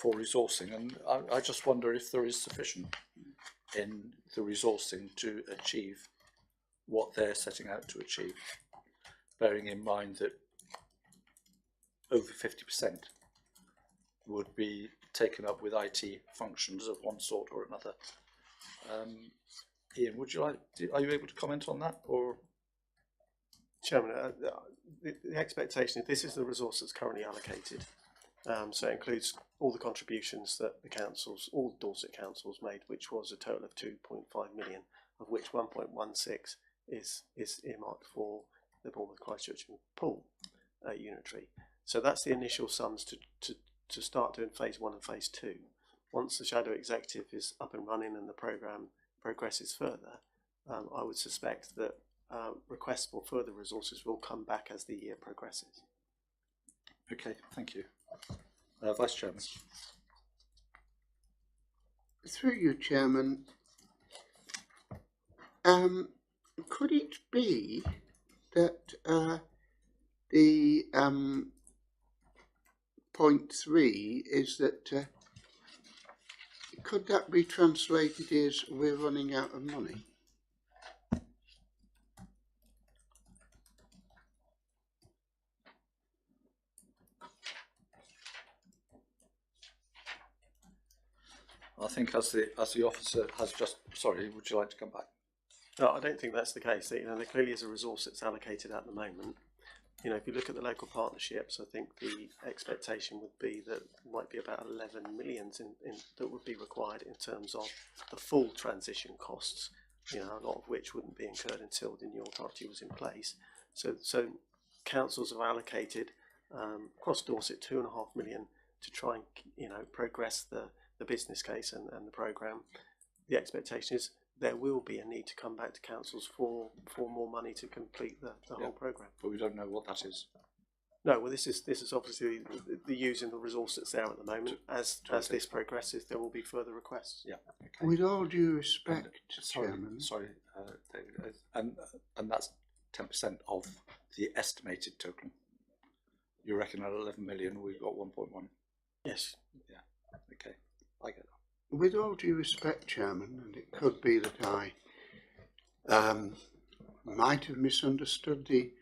Speaker 1: for resourcing, and I just wonder if there is sufficient in the resourcing to achieve what they're setting out to achieve, bearing in mind that over 50% would be taken up with IT functions of one sort or another. Ian, are you able to comment on that? Or
Speaker 6: Chairman, the expectation is this is the resource that's currently allocated. So it includes all the contributions that all Dorset councils made, which was a total of 2.5 million, of which 1.16 is earmarked for the Bournemouth, Christchurch and Poole unitary. So that's the initial sums to start doing phase 1 and phase 2. Once the shadow executive is up and running and the programme progresses further, I would suspect that requests for further resources will come back as the year progresses.
Speaker 1: okay, thank you. Vice Chairman.
Speaker 3: Through you, Chairman, could it be that the point 3 is that could that be translated as we're running out of money?
Speaker 1: I think as the officer has just, sorry, would you like to come back?
Speaker 6: No, I don't think that's the case. There clearly is a resource that's allocated at the moment. you know, if you look at the local partnerships, I think the expectation would be that might be about 11 million that would be required in terms of the full transition costs, you know, a lot of which wouldn't be incurred until the new authority was in place. So councils have allocated across Dorset 2.5 million to try and, you know, progress the business case and the programme. The expectation is there will be a need to come back to councils for more money to complete the whole programme.
Speaker 1: But we don't know what that is.
Speaker 6: No, well, this is obviously the using the resource that's there at the moment. As this progresses, there will be further requests.
Speaker 1: Yeah. Okay.
Speaker 3: With all due respect, Chairman.
Speaker 1: Sorry, David, and that's 10% of the estimated total. You reckon at 11 million we've got 1.1?
Speaker 6: Yes.
Speaker 1: Yeah. Okay, I get that.
Speaker 3: With all due respect, Chairman, and it could be that I might have misunderstood the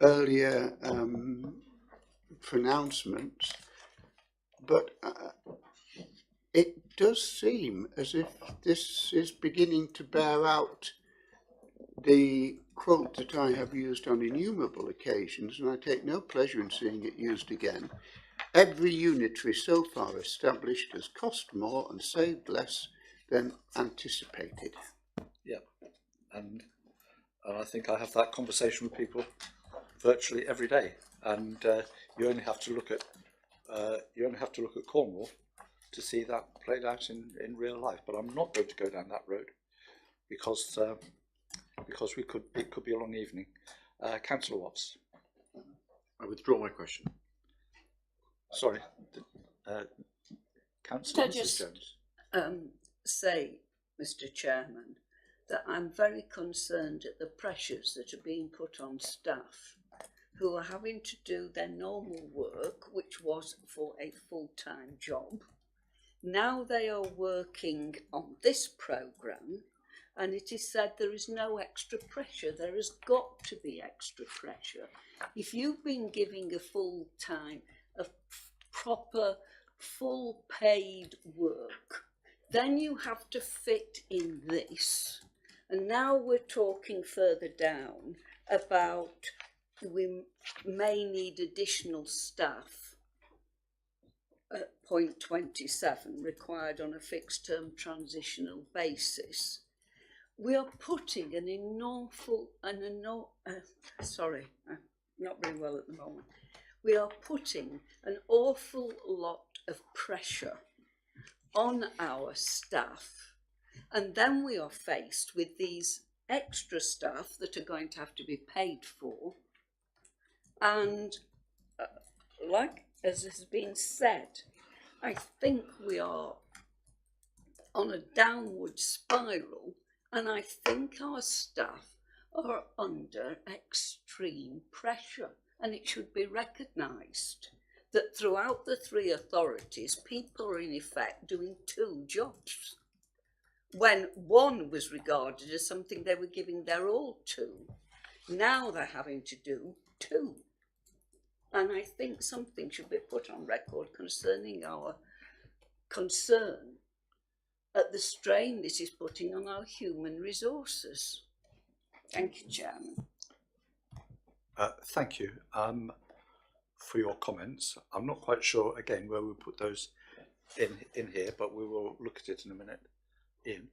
Speaker 3: earlier pronouncements, but it does seem as if this is beginning to bear out the quote that I have used on innumerable occasions, and I take no pleasure in seeing it used again. Every unitary so far established has cost more and saved less than anticipated.
Speaker 1: Yeah, and I think I have that conversation with people virtually every day, and you only have to look at Cornwall to see that played out in real life. But I'm not going to go down that road because it could be a long evening. Councillor Watts.
Speaker 8: I withdraw my question.
Speaker 1: Sorry, Councillor Mrs. Jones.
Speaker 7: Say, Mr. Chairman, that I'm very concerned at the pressures that are being put on staff who are having to do their normal work, which was for a full-time job. Now they are working on this programme, and it is said there is no extra pressure. There has got to be extra pressure. If you've been giving a full-time, a proper, full paid work, then you have to fit in this. And now we're talking further down about we may need additional staff at point 27, required on a fixed term transitional basis. We are putting sorry, I'm not very well at the moment. We are putting an awful lot of pressure on our staff, and then we are faced with these extra staff that are going to have to be paid for. And like as has been said, I think we are on a downward spiral, and I think our staff are under extreme pressure. And it should be recognised that throughout the three authorities, people are in effect doing two jobs, when one was regarded as something they were giving their all to. Now they're having to do two. And I think something should be put on record concerning our concern at the strain this is putting on our human resources. Thank you, Chairman.
Speaker 1: Thank you for your comments. I'm not quite sure, again, where we put those in here, but we will look at it in a minute. Ian?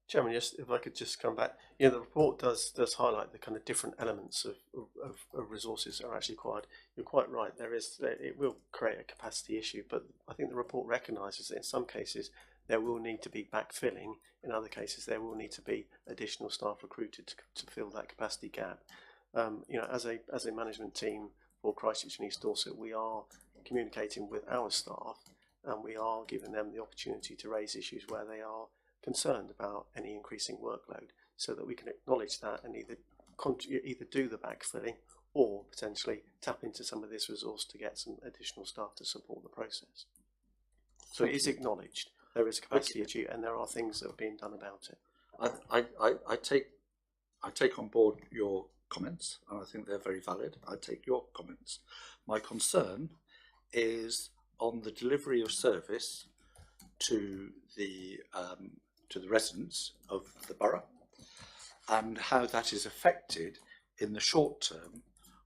Speaker 6: Chairman, yes, if I could just come back. Yeah, the report does highlight the kind of different elements of resources that are actually required. You're quite right, it will create a capacity issue, but I think the report recognises that in some cases there will need to be backfilling, in other cases there will need to be additional staff recruited to fill that capacity gap. You know, as a management team for Christchurch and East Dorset, we are communicating with our staff, and we are giving them the opportunity to raise issues where they are concerned about any increasing workload, so that we can acknowledge that and either do the backfilling or potentially tap into some of this resource to get some additional staff to support the process. So it is acknowledged there is a capacity issue, and there are things that are being done about it.
Speaker 1: I take on board your comments, and I think they're very valid. I take your comments. My concern is on the delivery of service to the residents of the borough, and how that is affected in the short term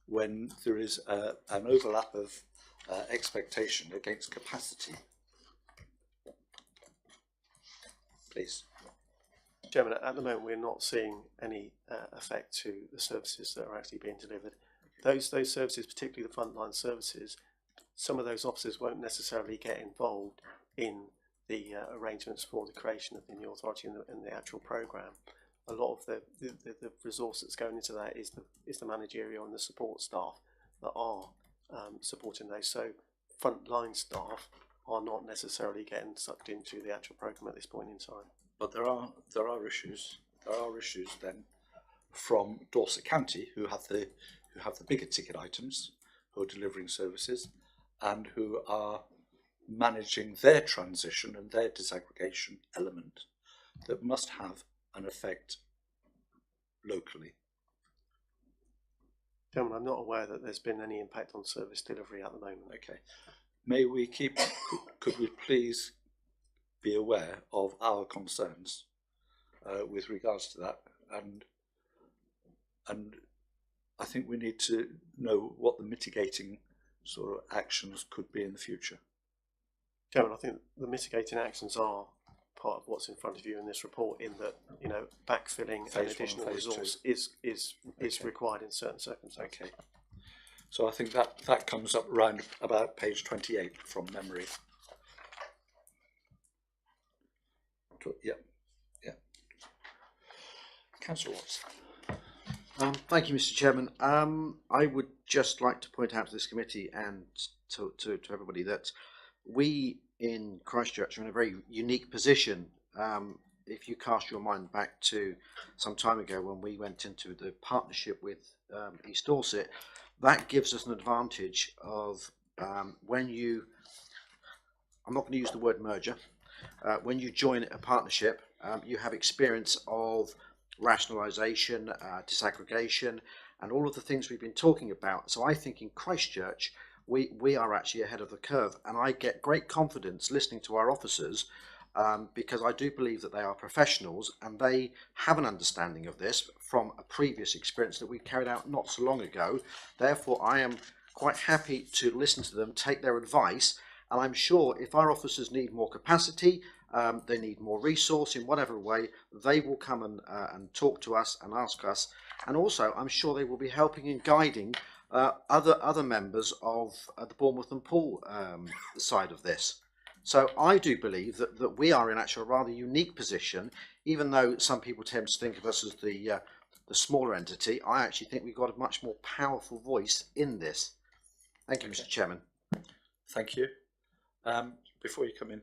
Speaker 1: when there is an overlap of expectation against capacity. Please.
Speaker 6: Chairman, at the moment we're not seeing any effect to the services that are actually being delivered. Those services, particularly the frontline services, some of those officers won't necessarily get involved in the arrangements for the creation of the new authority and the actual programme. A lot of the resource that's going into that is the managerial and the support staff that are supporting those. So frontline staff are not necessarily getting sucked into the actual programme at this point in time.
Speaker 1: But there are issues. There are issues then from Dorset County, who have the bigger ticket items, who are delivering services, and who are managing their transition and their disaggregation element that must have an effect locally.
Speaker 6: Chairman, I'm not aware that there's been any impact on service delivery at the moment.
Speaker 1: Okay. May we could we please be aware of our concerns with regards to that, and I think we need to know what the mitigating sort of actions could be in the future.
Speaker 6: Chairman, I think the mitigating actions are part of what's in front of you in this report, in that, you know, backfilling and additional resource is required in certain circumstances.
Speaker 1: Okay. So I think that comes up around about page 28 from memory. Yeah. Councillor Watts.
Speaker 8: Thank you, Mr. Chairman. I would just like to point out to this committee and to everybody that we in Christchurch are in a very unique position. If you cast your mind back to some time ago when we went into the partnership with East Dorset, that gives us an advantage of when you, I'm not going to use the word merger, when you join a partnership, you have experience of rationalisation, disaggregation, and all of the things we've been talking about. So I think in Christchurch, we are actually ahead of the curve, and I get great confidence listening to our officers because I do believe that they are professionals and they have an understanding of this from a previous experience that we carried out not so long ago. Therefore, I am quite happy to listen to them, take their advice, and I'm sure if our officers need more capacity, they need more resource in whatever way, they will come and talk to us and ask us. And also, I'm sure they will be helping and guiding other members of the Bournemouth and Poole side of this. So I do believe that we are in actually a rather unique position, even though some people tend to think of us as the smaller entity. I actually think we've got a much more powerful voice in this. Thank you, Mr. Chairman.
Speaker 1: Thank you. Before you come in,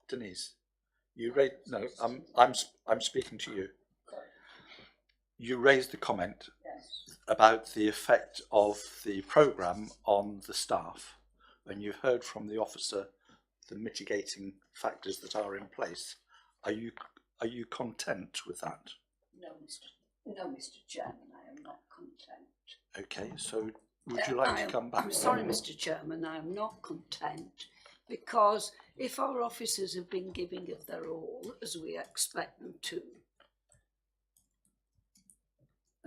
Speaker 1: Denise, you raised, no, I'm speaking to you. You raised the comment about the effect of the programme on the staff, and you've heard from the officer the mitigating factors that are in place. Are you content with that?
Speaker 7: No, Mr. Chairman, I am not content.
Speaker 1: Okay, so would you like to come back?
Speaker 7: I'm sorry, Mr. Chairman, I am not content, because if our officers have been giving it their all, as we expect them to,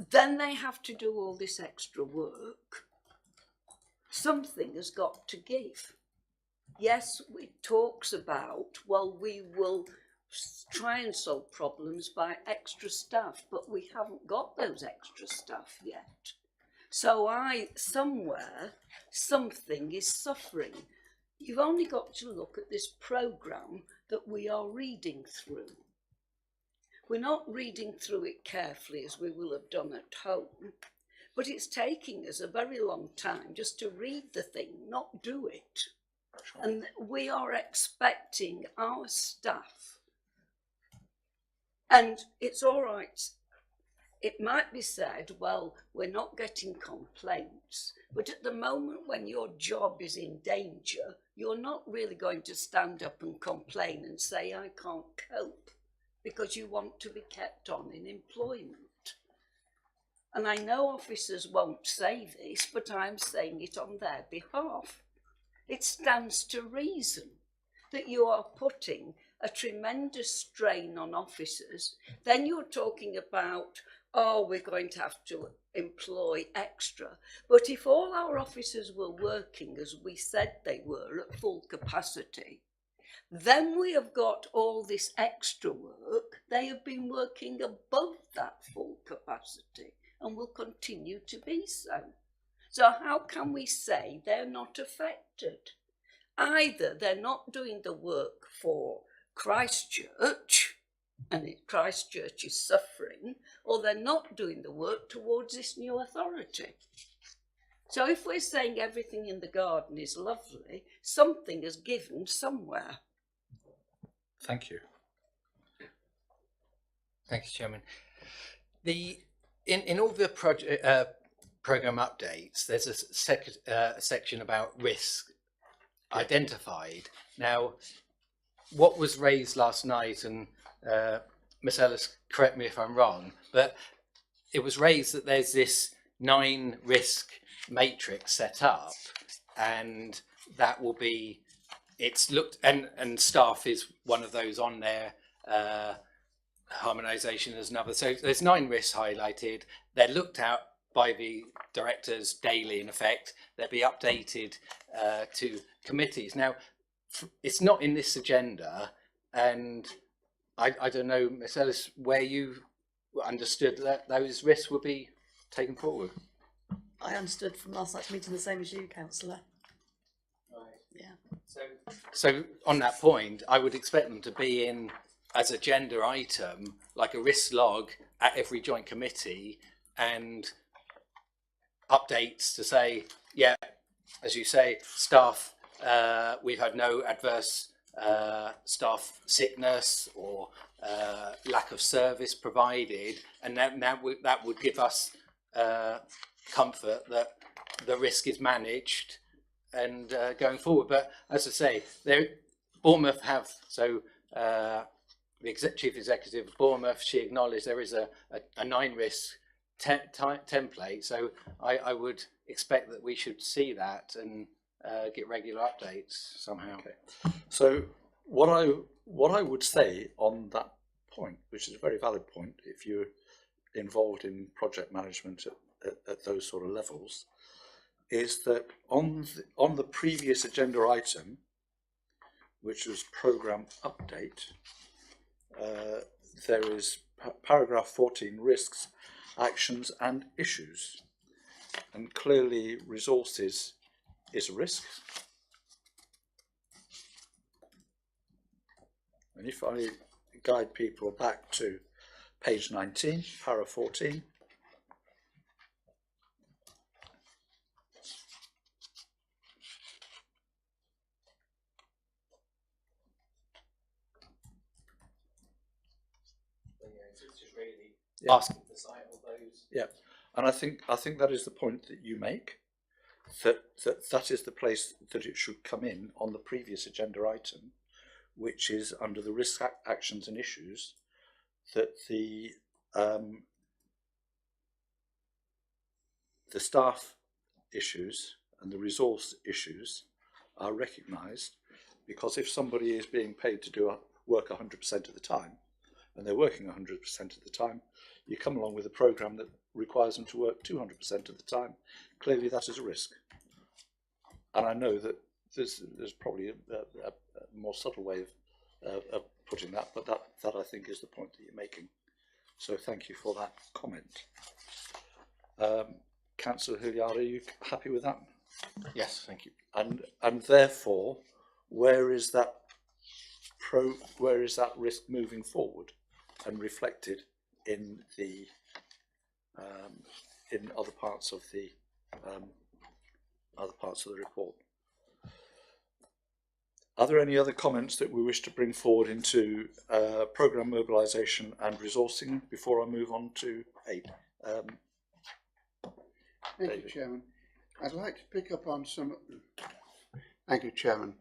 Speaker 7: then they have to do all this extra work. Something has got to give. Yes, it talks about, well, we will try and solve problems by extra staff, but we haven't got those extra staff yet. So somewhere, something is suffering. You've only got to look at this programme that we are reading through. We're not reading through it carefully as we will have done at home, but it's taking us a very long time just to read the thing, not do it. And we are expecting our staff, and it's all right. It might be said, well, we're not getting complaints, but at the moment when your job is in danger, you're not really going to stand up and complain and say, I can't cope, because you want to be kept on in employment. And I know officers won't say this, but I'm saying it on their behalf. It stands to reason that you are putting a tremendous strain on officers. Then you're talking about, oh, we're going to have to employ extra. But if all our officers were working as we said they were at full capacity, then we have got all this extra work. They have been working above that full capacity and will continue to be so. So how can we say they're not affected? Either they're not doing the work for Christchurch, and Christchurch is suffering, or they're not doing the work towards this new authority. So if we're saying everything in the garden is lovely, something is given somewhere.
Speaker 1: Thank you.
Speaker 4: Thank you, Chairman. In all the programme updates, there's a section about risk identified. Now, what was raised last night, and Miss Ellis, correct me if I'm wrong, but it was raised that there's this 9 risk matrix set up, and that will be, it's looked, and staff is one of those on there, harmonization is another. So there's 9 risks highlighted. They're looked at by the directors daily, in effect. They'll be updated to committees. Now, it's not in this agenda, and I don't know, Ms Ellis, where you understood that those risks would be taken forward.
Speaker 5: I understood from last night's meeting the same as you, Councillor.
Speaker 4: Right.
Speaker 5: Yeah.
Speaker 4: So on that point, I would expect them to be in as agenda item, like a risk log at every joint committee, and updates to say, yeah, as you say, staff, we've had no adverse staff sickness or lack of service provided, and that would give us comfort that the risk is managed and going forward. But as I say, Bournemouth have, so the chief executive of Bournemouth, she acknowledged there is a 9 risk template, so I would expect that we should see that and get regular updates somehow.
Speaker 1: Okay. So what I would say on that point, which is a very valid point, if you're involved in project management at those sort of levels, is that on the previous agenda item, which was programme update, there is paragraph 14, risks, actions and issues, and clearly resources is a risk. And if I guide people back to page 19, para 14,
Speaker 4: Asking to cite all those.
Speaker 1: yeah, and I think that is the point that you make, that is the place that it should come in on the previous agenda item, which is under the risk actions and issues, that the staff issues and the resource issues are recognised, because if somebody is being paid to do work 100% of the time, and they're working 100% of the time, you come along with a programme that requires them to work 200% of the time. Clearly that is a risk. And I know that there's probably a more subtle way of putting that, but that I think is the point that you're making. So thank you for that comment. Councillor Hilliard, are you happy with that?
Speaker 4: Yes, thank you.
Speaker 1: And therefore, where is that risk moving forward and reflected in the in other parts of the report? Are there any other comments that we wish to bring forward into programme mobilisation and resourcing before I move on to 8?
Speaker 3: Thank you, Chairman. I'd like to pick up on some. Thank you, Chairman.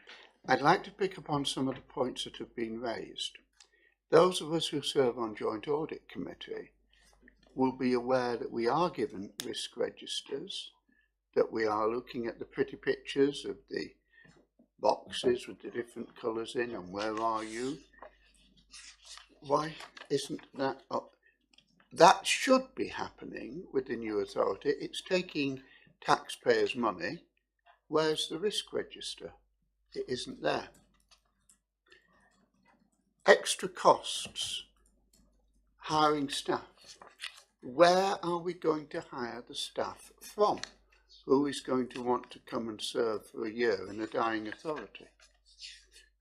Speaker 3: I'd like to pick up on some of the points that have been raised. Those of us who serve on Joint Audit Committee will be aware that we are given risk registers, that we are looking at the pretty pictures of the boxes with the different colours in and where are you. Why isn't that up? that should be happening with the new authority. It's taking taxpayers' money. Where's the risk register? It isn't there. Extra costs, hiring staff. Where are we going to hire the staff from? Who is going to want to come and serve for a year in a dying authority?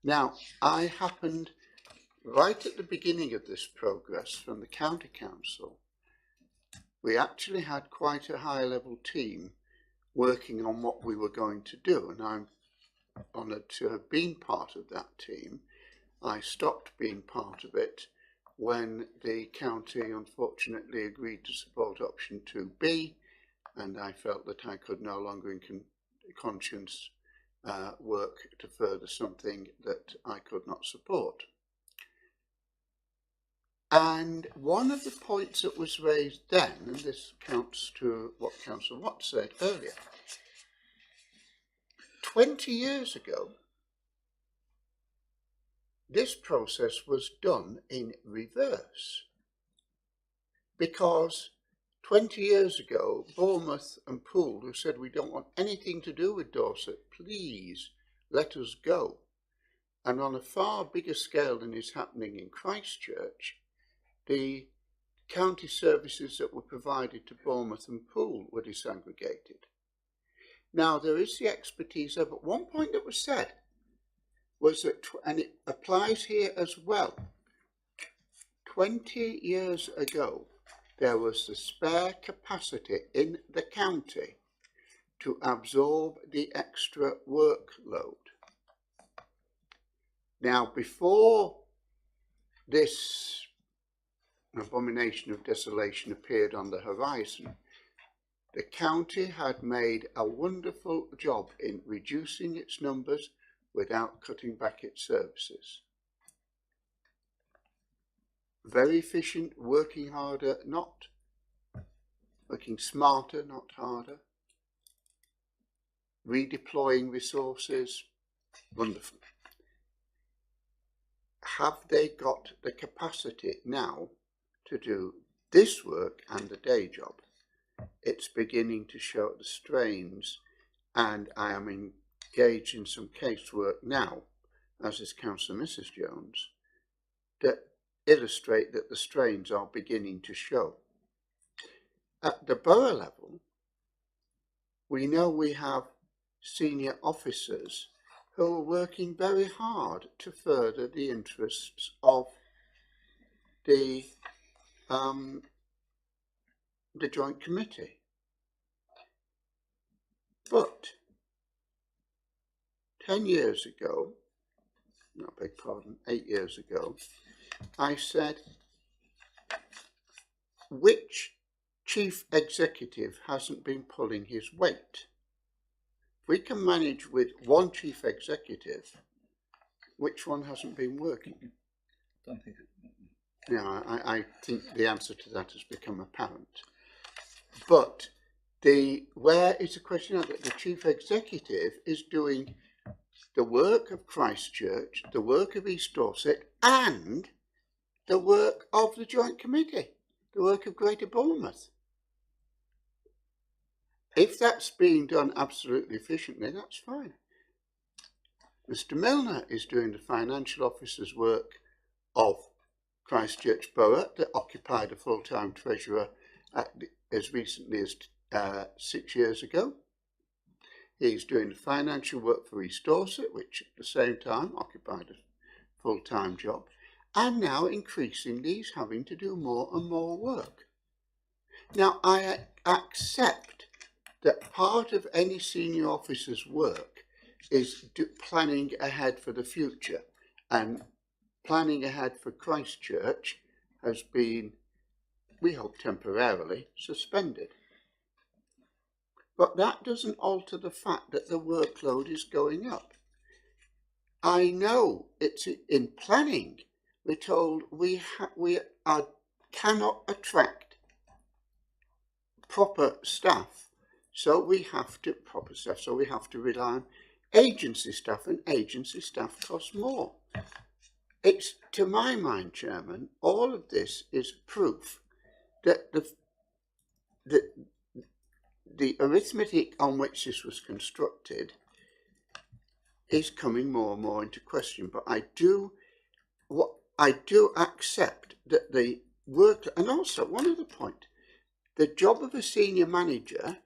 Speaker 3: Now, I happened right at the beginning of this progress from the County Council. We actually had quite a high level team working on what we were going to do, and I'm honoured to have been part of that team. I stopped being part of it when the county unfortunately agreed to support option 2B, and I felt that I could no longer in conscience work to further something that I could not support. And one of the points that was raised then, and this counts to what Councillor Watt said earlier, 20 years ago, this process was done in reverse. Because 20 years ago, Bournemouth and Poole, who said we don't want anything to do with Dorset, please let us go. And on a far bigger scale than is happening in Christchurch, the county services that were provided to Bournemouth and Poole were disaggregated. Now, there is the expertise there, but one point that was said was that, and it applies here as well, 20 years ago, there was the spare capacity in the county to absorb the extra workload. Now, before this abomination of desolation appeared on the horizon, the county had made a wonderful job in reducing its numbers without cutting back its services. Very efficient, working harder, not working smarter, not harder. Redeploying resources, wonderful. Have they got the capacity now to do this work and the day job? It's beginning to show the strains, and I am engaged in some casework now, as is Councillor Mrs. Jones, that illustrate that the strains are beginning to show. At the borough level, we know we have senior officers who are working very hard to further the interests of the Joint Committee. But 10 years ago, no, I beg pardon, 8 years ago, I said, which chief executive hasn't been pulling his weight? If we can manage with one chief executive, which one hasn't been working?
Speaker 1: Don't think.
Speaker 3: Yeah, I think the answer to that has become apparent. But where is the question now that the chief executive is doing the work of Christchurch, the work of East Dorset, and the work of the Joint Committee, the work of Greater Bournemouth. If that's being done absolutely efficiently, that's fine. Mr. Milner is doing the financial officer's work of Christchurch Borough that occupied a full-time treasurer as recently as 6 years ago. He's doing the financial work for East Dorset, which at the same time occupied a full-time job, and now increasingly he's having to do more and more work. Now, I accept that part of any senior officer's work is planning ahead for the future, and planning ahead for Christchurch has been, we hope temporarily, suspended. But that doesn't alter the fact that the workload is going up. I know it's in planning, we're told we cannot attract proper staff, so we have to rely on agency staff, and agency staff costs more. It's, to my mind, Chairman, all of this is proof that the arithmetic on which this was constructed is coming more and more into question. But I do accept that the work, and also one other point, the job of a senior manager,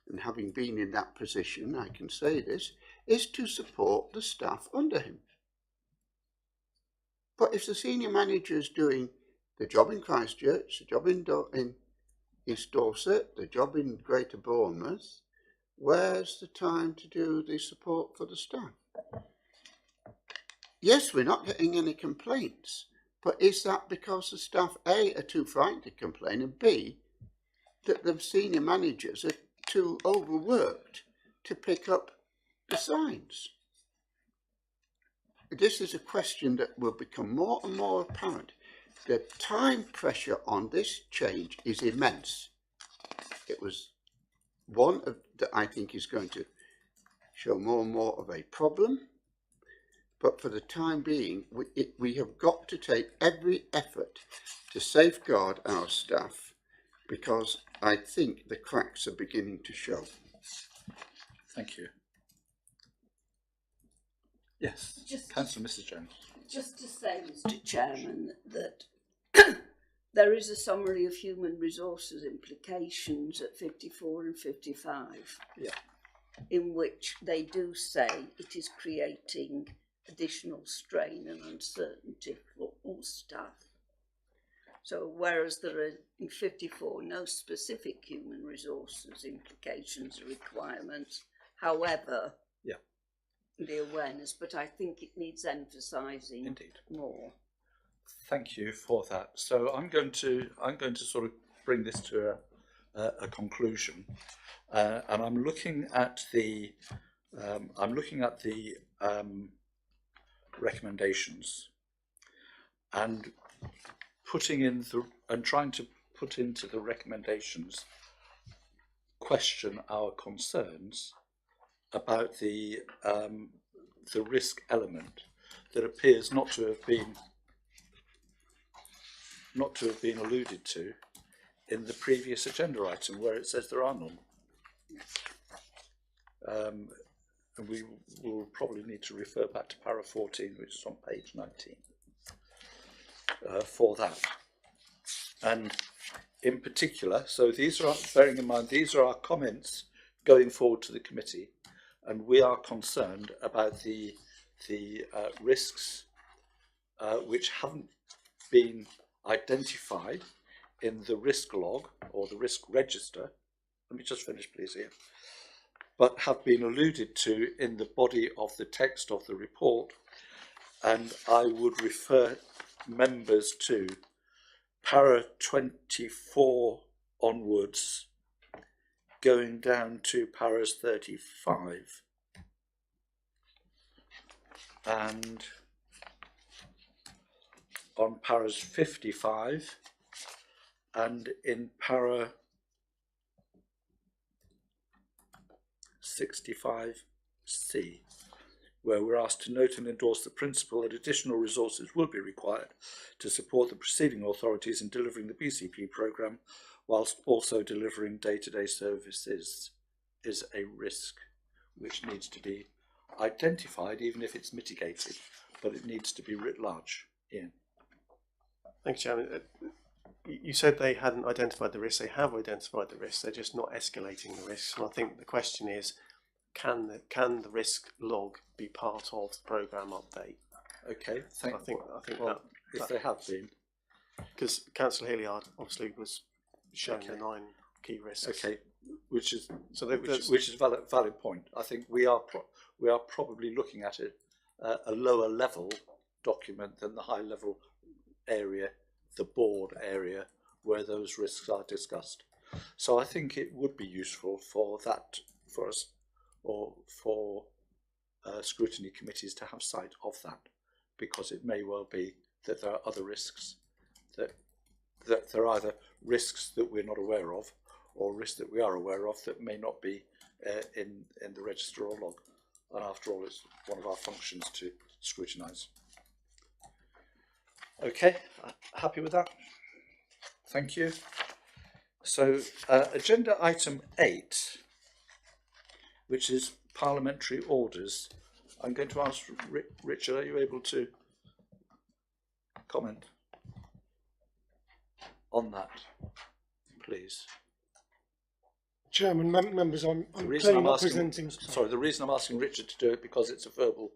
Speaker 3: and having been in that position, I can say this, is to support the staff under him. But if the senior manager is doing the job in Christchurch, the job in East Dorset, the job in Greater Bournemouth, where's the time to do the support for the staff? Yes, we're not getting any complaints, but is that because the staff, A, are too frightened to complain, and B, that the senior managers are too overworked to pick up the signs? This is a question that will become more and more apparent. The time pressure on this change is immense. It was one that I think is going to show more and more of a problem. But for the time being, we have got to take every effort to safeguard our staff, because I think the cracks are beginning to show.
Speaker 1: Thank you. Yes,
Speaker 7: Just-
Speaker 1: Councillor Mrs Jones.
Speaker 7: Just to say, Mr. Chairman, that there is a summary of human resources implications at 54 and 55,
Speaker 1: Yeah.
Speaker 7: in which they do say it is creating additional strain and uncertainty for all staff. So whereas there are in 54 no specific human resources implications or requirements, however,
Speaker 1: Yeah.
Speaker 7: the awareness, but I think it needs emphasising
Speaker 1: Indeed.
Speaker 7: more.
Speaker 1: Thank you for that. So I'm going to sort of bring this to a conclusion, and I'm looking at the recommendations and trying to put into the recommendations question our concerns about the risk element that appears not to have been alluded to in the previous agenda item, where it says there are none. And we will probably need to refer back to para 14, which is on page 19, for that. And in particular, so these are, bearing in mind, these are our comments going forward to the committee, and we are concerned about the risks which haven't been identified in the risk log or the risk register. Let me just finish, please, here. But have been alluded to in the body of the text of the report, and I would refer members to para 24 onwards, going down to paras 35 and on paras 55 and in para 65C, where we're asked to note and endorse the principle that additional resources will be required to support the preceding authorities in delivering the BCP programme, whilst also delivering day-to-day services, is a risk which needs to be identified, even if it's mitigated, but it needs to be writ large. Ian.
Speaker 6: Thanks, Chairman. You said they hadn't identified the risks. They have identified the risks. They're just not escalating the risks. And I think the question is, can the risk log be part of the programme update?
Speaker 1: Okay,
Speaker 6: I think
Speaker 1: well, if they have been.
Speaker 6: Because Councillor Hilliard obviously was showing the 9 key risks.
Speaker 1: Okay, which is
Speaker 6: So
Speaker 1: which is a valid point. I think we are probably looking at it a lower level document than the high level area, the board area, where those risks are discussed. So I think it would be useful for us, or for scrutiny committees to have sight of that, because it may well be that there are other risks, that there are either risks that we're not aware of, or risks that we are aware of that may not be in the register or log. And after all, it's one of our functions to scrutinise. Okay, happy with that? Thank you. So, agenda item 8, which is Parliamentary Orders. I'm going to ask Richard, are you able to comment on that, please?
Speaker 9: Chairman, members, I'm
Speaker 1: The reason
Speaker 9: clearly
Speaker 1: I'm
Speaker 9: not
Speaker 1: asking,
Speaker 9: presenting.
Speaker 1: sorry, the reason I'm asking Richard to do it because it's a verbal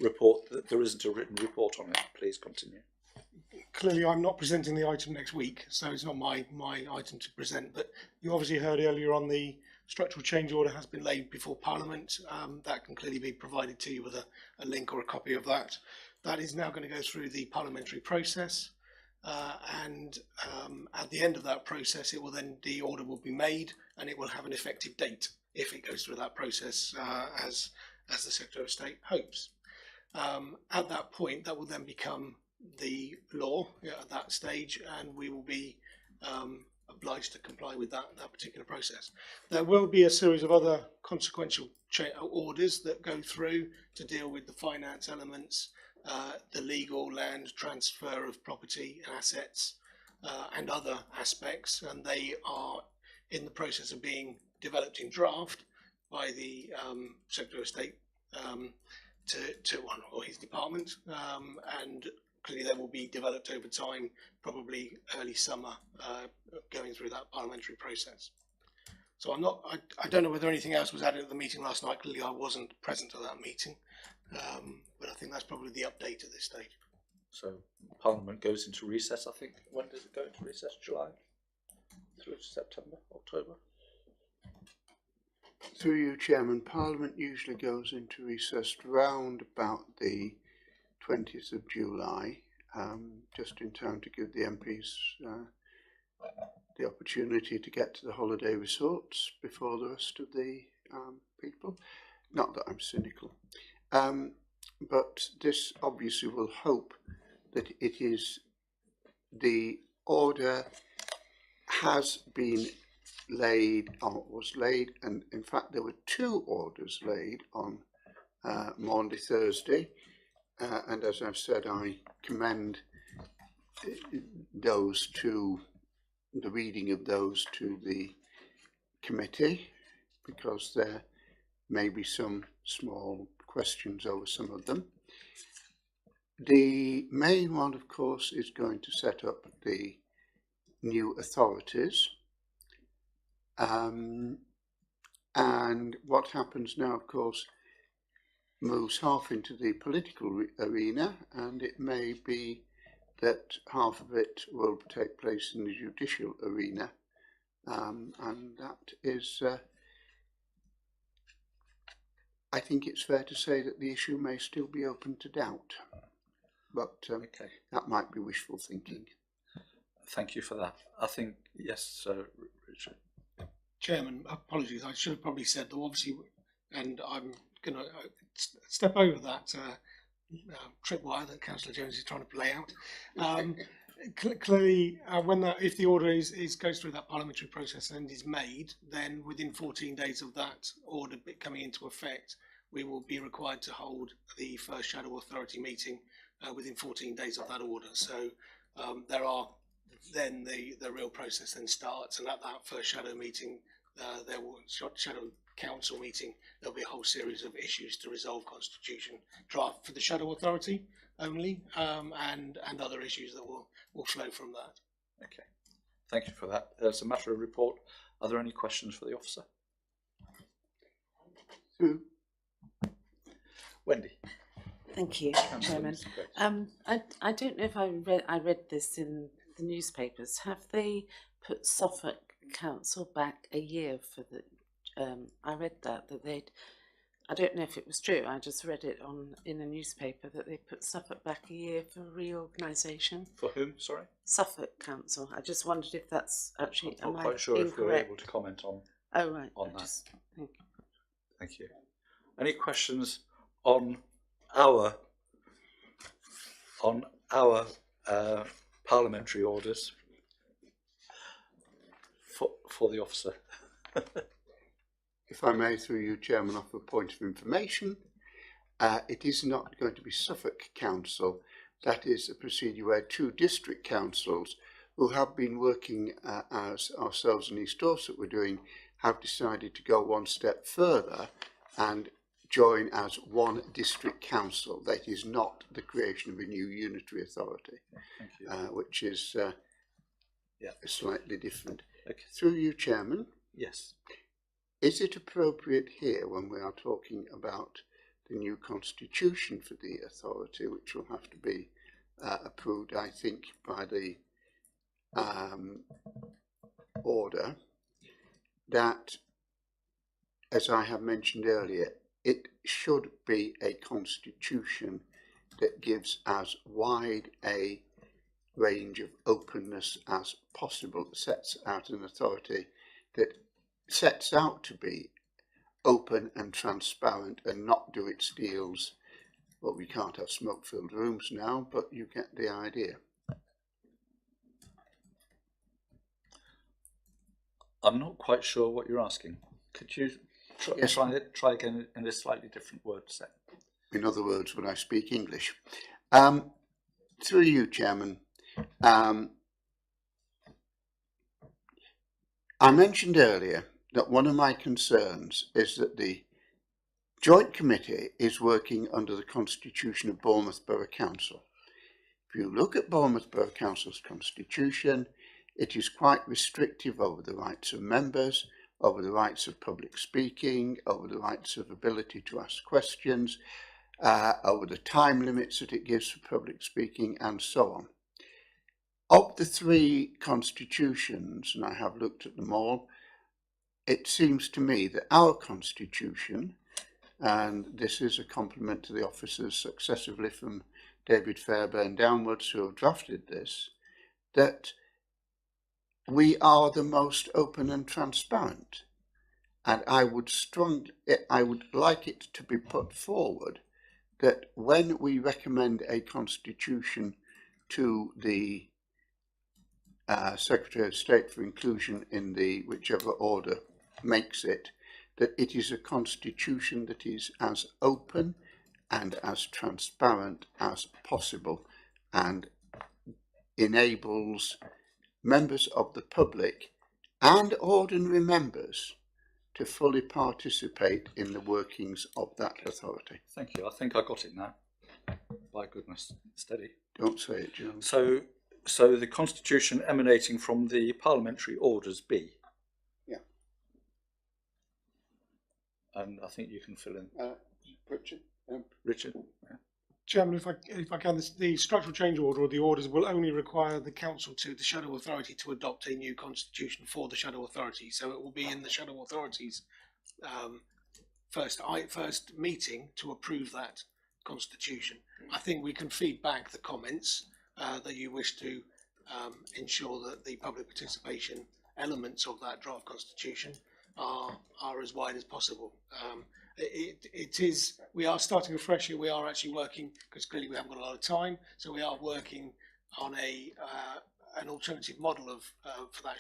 Speaker 1: report, that there isn't a written report on it. Please continue.
Speaker 9: Clearly, I'm not presenting the item next week, so it's not my item to present. But you obviously heard earlier on the structural change order has been laid before Parliament. That can clearly be provided to you with a link or a copy of that. That is now going to go through the parliamentary process. And at the end of that process, it will then, the order will be made and it will have an effective date if it goes through that process as the Secretary of State hopes. At that point, that will then become the law at that stage, and we will be obliged to comply with that particular process. There will be a series of other consequential orders that go through to deal with the finance elements, the legal land transfer of property and assets, and other aspects, and they are in the process of being developed in draft by the Secretary of State or his department, and clearly they will be developed over time, probably early summer, going through that parliamentary process. So I don't know whether anything else was added at the meeting last night. Clearly I wasn't present at that meeting, but I think that's probably the update at this stage.
Speaker 1: So Parliament goes into recess, I think. When does it go into recess? July? Through to September, October?
Speaker 3: Through you, Chairman, Parliament usually goes into recess round about the 20th of July, just in time to give the MPs the opportunity to get to the holiday resorts before the rest of the people. Not that I'm cynical. But this obviously will hope that it is the order has been laid, or was laid, and in fact there were 2 orders laid on Maundy Thursday, and as I've said, I commend those to the reading of those to the committee, because there may be some small questions over some of them. The main one, of course, is going to set up the new authorities. And what happens now, of course, moves half into the political arena, and it may be that half of it will take place in the judicial arena. And that is, I think it's fair to say that the issue may still be open to doubt, but
Speaker 1: Okay.
Speaker 3: that might be wishful thinking.
Speaker 1: Thank you for that. I think, yes, Richard.
Speaker 9: Chairman, apologies, I should have probably said that obviously, and I'm going to step over that tripwire that Councillor Jones is trying to play out. Clearly, if the order goes through that parliamentary process and is made, then within 14 days of that order coming into effect, we will be required to hold the first shadow authority meeting within 14 days of that order. So then the real process then starts, and at that first shadow meeting, shadow council meeting, there'll be a whole series of issues to resolve, constitution draft for the shadow authority only, and other issues that will flow from that.
Speaker 1: Okay, thank you for that. As a matter of report, are there any questions for the officer? Wendy.
Speaker 10: Thank you, Chairman. I don't know if I read this in the newspapers. Have they put Suffolk Council back a year for the? I read that they'd. I don't know if it was true. I just read it in a newspaper that they put Suffolk back a year for reorganisation.
Speaker 1: For whom? Sorry.
Speaker 10: Suffolk Council. I just wondered if that's actually.
Speaker 1: I'm not quite sure
Speaker 10: incorrect?
Speaker 1: if we're able to comment on.
Speaker 10: Oh right.
Speaker 1: On that.
Speaker 10: Thank you.
Speaker 1: Thank you. Any questions on our parliamentary orders for the officer?
Speaker 3: If I may, through you, Chairman, offer a point of information. It is not going to be Suffolk Council. That is a procedure where 2 district councils who have been working as ourselves in East Dorset were doing, have decided to go one step further and join as one district council. That is not the creation of a new unitary authority, which is slightly different.
Speaker 1: Okay.
Speaker 3: Through you, Chairman.
Speaker 1: Yes.
Speaker 3: Is it appropriate here, when we are talking about the new constitution for the authority, which will have to be approved, I think, by the order, that, as I have mentioned earlier, it should be a constitution that gives as wide a range of openness as possible, sets out an authority that sets out to be open and transparent and not do its deals. Well, we can't have smoke-filled rooms now, but you get the idea.
Speaker 1: I'm not quite sure what you're asking. Could you try again in a slightly different word set?
Speaker 3: In other words, when I speak English. Through you, Chairman, I mentioned earlier that one of my concerns is that the Joint Committee is working under the constitution of Bournemouth Borough Council. If you look at Bournemouth Borough Council's constitution, it is quite restrictive over the rights of members, over the rights of public speaking, over the rights of ability to ask questions, over the time limits that it gives for public speaking, and so on. Of the three constitutions, and I have looked at them all, it seems to me that our constitution, and this is a compliment to the officers successively from David Fairbairn downwards who have drafted this, that we are the most open and transparent. And I would like it to be put forward that when we recommend a constitution to the Secretary of State for inclusion in the whichever order makes it, that it is a constitution that is as open and as transparent as possible and enables members of the public and ordinary members to fully participate in the workings of that authority.
Speaker 1: Thank you. I think I got it now. By goodness, steady.
Speaker 3: Don't say it, John.
Speaker 1: So the constitution emanating from the Parliamentary Orders be?
Speaker 3: Yeah.
Speaker 1: And I think you can fill in.
Speaker 3: Richard?
Speaker 1: Richard? Yeah.
Speaker 9: Chairman, if I can, the structural change order or the orders will only require the council the shadow authority to adopt a new constitution for the shadow authority. So it will be in the shadow authority's first meeting to approve that constitution. I think we can feed back the comments that you wish to ensure that the public participation elements of that draft constitution are as wide as possible. We are starting afresh here. We are actually working, because clearly we haven't got a lot of time, so we are working on an alternative model for that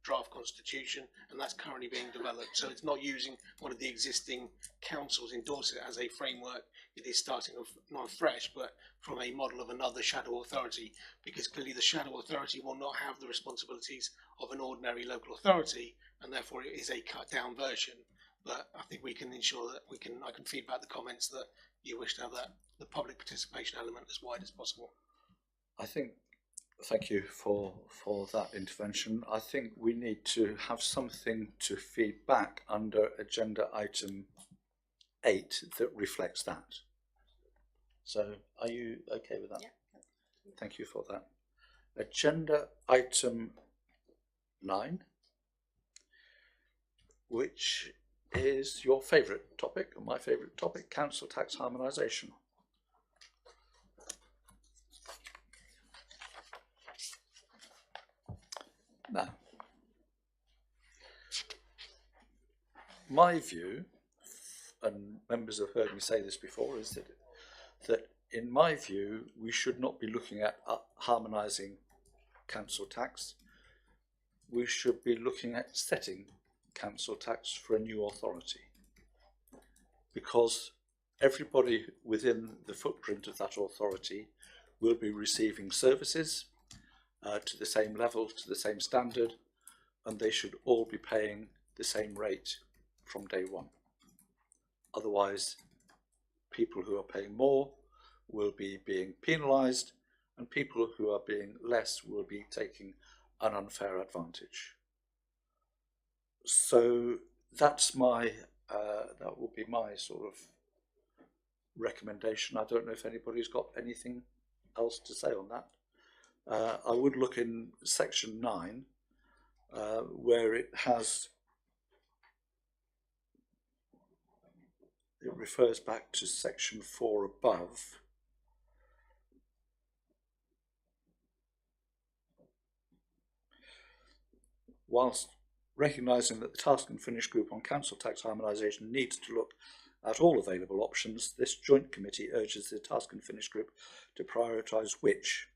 Speaker 9: draft constitution, and that's currently being developed. So it's not using one of the existing councils in Dorset as a framework. It is starting off not fresh, but from a model of another shadow authority, because clearly the shadow authority will not have the responsibilities of an ordinary local authority, and therefore it is a cut down version. But I think we can ensure that I can feed back the comments that you wish to have the public participation element as wide as possible.
Speaker 1: Thank you for that intervention. I think we need to have something to feed back under agenda item 8 that reflects that. So are you okay with that?
Speaker 2: Yeah.
Speaker 1: Thank you for that. Agenda item 9, which is your favourite topic, or my favourite topic, council tax harmonisation. Now, my view, and members have heard me say this before, is that in my view we should not be looking at harmonising council tax. We should be looking at setting council tax for a new authority, because everybody within the footprint of that authority will be receiving services, to the same level, to the same standard, and they should all be paying the same rate from day one. Otherwise, people who are paying more will be being penalised, and people who are being less will be taking an unfair advantage. So that's my, that will be my sort of recommendation. I don't know if anybody's got anything else to say on that. I would look in section 9, where it refers back to section 4 above. Whilst recognising that the Task and Finish Group on Council Tax Harmonisation needs to look at all available options, this joint committee urges the Task and Finish Group to prioritise which: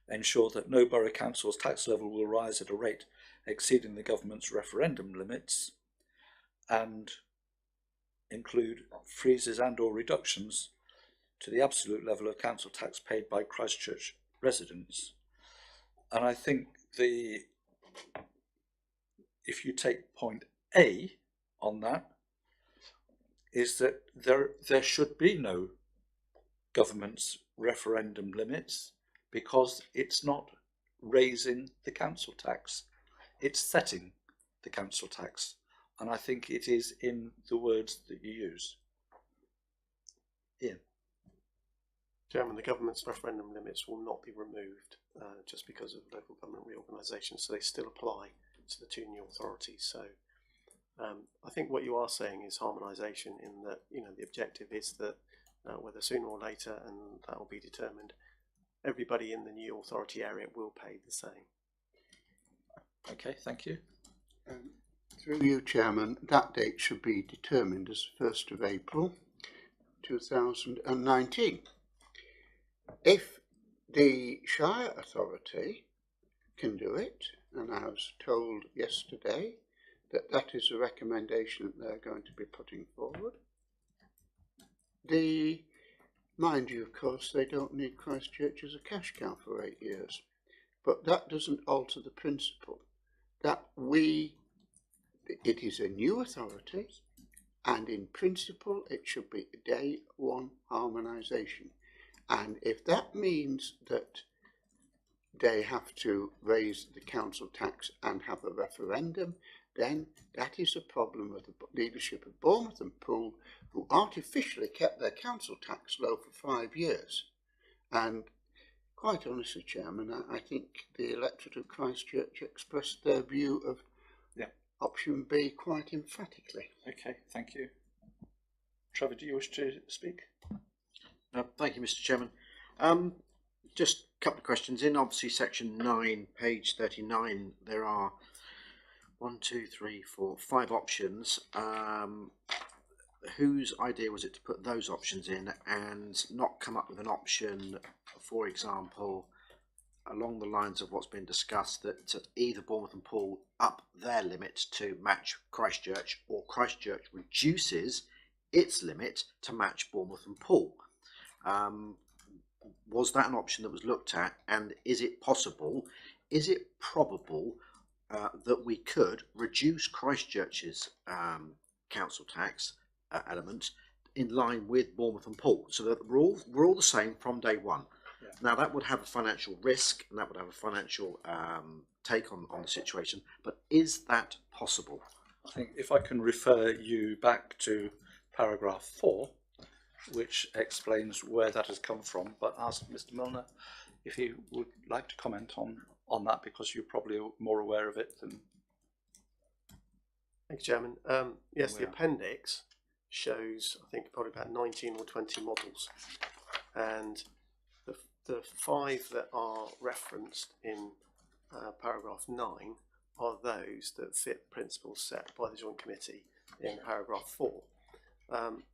Speaker 1: ensure that no borough council's tax level will rise at a rate exceeding the government's referendum limits, and include freezes and or reductions to the absolute level of council tax paid by Christchurch residents. And I think if you take point A on that, is that there should be no government's referendum limits, because it's not raising the council tax, it's setting the council tax. And I think it is in the words that you use. Ian.
Speaker 6: Chairman, the government's referendum limits will not be removed just because of local government reorganisation, so they still apply to the two new authorities. So I think what you are saying is harmonisation, in that, you know, the objective is that whether sooner or later, and that will be determined, everybody in the new authority area will pay the same.
Speaker 1: Okay, thank you.
Speaker 3: Through you, Chairman, that date should be determined as 1st of April 2019. If the Shire Authority can do it, and I was told yesterday that that is a recommendation that they're going to be putting forward, mind you, of course, they don't need Christchurch as a cash cow for 8 years, but that doesn't alter the principle that it is a new authority, and in principle it should be day one harmonisation. And if that means that they have to raise the council tax and have a referendum, then that is a problem of the leadership of Bournemouth and Poole, who artificially kept their council tax low for 5 years. And quite honestly, Chairman, I think the electorate of Christchurch expressed their view of option B quite emphatically.
Speaker 1: Okay, thank you. Trevor, do you wish to speak?
Speaker 8: Thank you, Mr. Chairman. Just a couple of questions. In obviously section 9, page 39, there are 5 options. Whose idea was it to put those options in and not come up with an option, for example, along the lines of what's been discussed, that either Bournemouth and Poole up their limit to match Christchurch, or Christchurch reduces its limit to match Bournemouth and Poole? Was that an option that was looked at, and is it possible, is it probable that we could reduce Christchurch's council tax element in line with Bournemouth and Poole, so that we're all the same from day one?
Speaker 1: Yeah.
Speaker 8: Now that would have a financial risk, and that would have a financial take on the situation, but is that possible?
Speaker 1: I think if I can refer you back to paragraph 4, which explains where that has come from, but ask Mr. Milner if he would like to comment on that, because you're probably more aware of it than...
Speaker 6: Thanks, Chairman. Yes, the appendix shows, I think, probably about 19 or 20 models, and the 5 that are referenced in paragraph 9 are those that fit principles set by the Joint Committee in paragraph 4.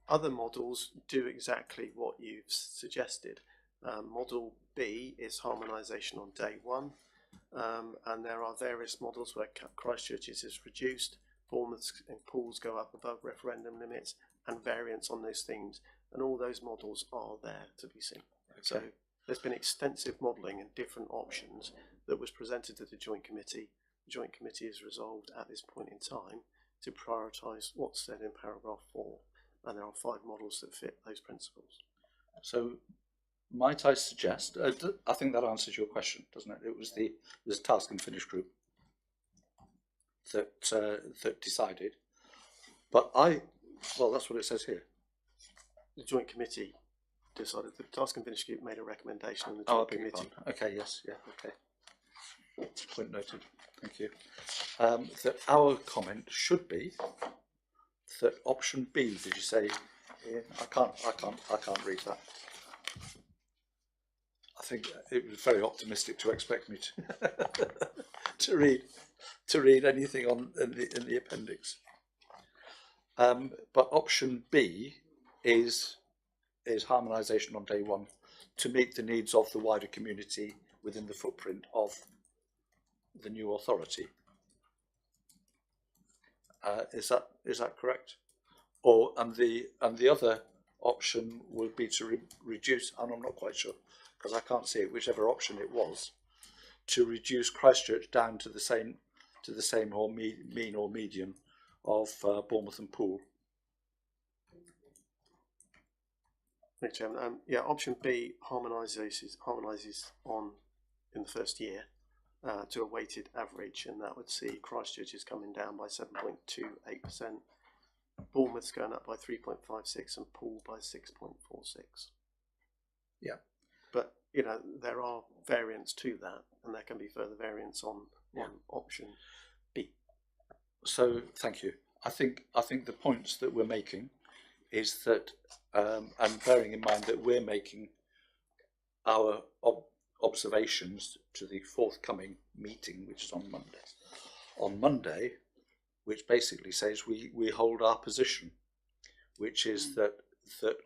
Speaker 6: Other models do exactly what you've suggested. Model B is harmonisation on day one, and there are various models where Christchurch's is reduced, Bournemouth and Poole's go up above referendum limits, and variants on those themes, and all those models are there to be seen. Okay. So there's been extensive modelling and different options that was presented to the Joint Committee. The Joint Committee has resolved at this point in time to prioritise what's said in paragraph 4, and there are 5 models that fit those principles.
Speaker 1: So might I suggest, I think that answers your question, doesn't it? It was the task and finish group that decided, but well, that's what it says here.
Speaker 6: The Joint Committee decided, the task and finish group made a recommendation, and the Joint Committee.
Speaker 1: Okay, yes, yeah, okay. Point noted. Thank you. That our comment should be that option B. Did you say? Yeah, I can't read that. I think it was very optimistic to expect me to read anything in the appendix. But option B is harmonisation on day one to meet the needs of the wider community within the footprint of the new authority. Is that correct? And the other option would be to reduce, and I'm not quite sure because I can't see it, whichever option it was, to reduce Christchurch down to the same or mean or median of Bournemouth and Poole.
Speaker 6: Thank you, Chairman. Yeah, option B harmonises on in the first year to a weighted average, and that would see Christchurch is coming down by 7.28%, Bournemouth's going up by 3.56%, and Poole by 6.46%.
Speaker 1: Yeah.
Speaker 6: But you know, there are variants to that, and there can be further variants on option B.
Speaker 1: So thank you. I think the points that we're making is that, and bearing in mind that we're making our observations to the forthcoming meeting, which is on Monday. On Monday, which basically says we hold our position, which is that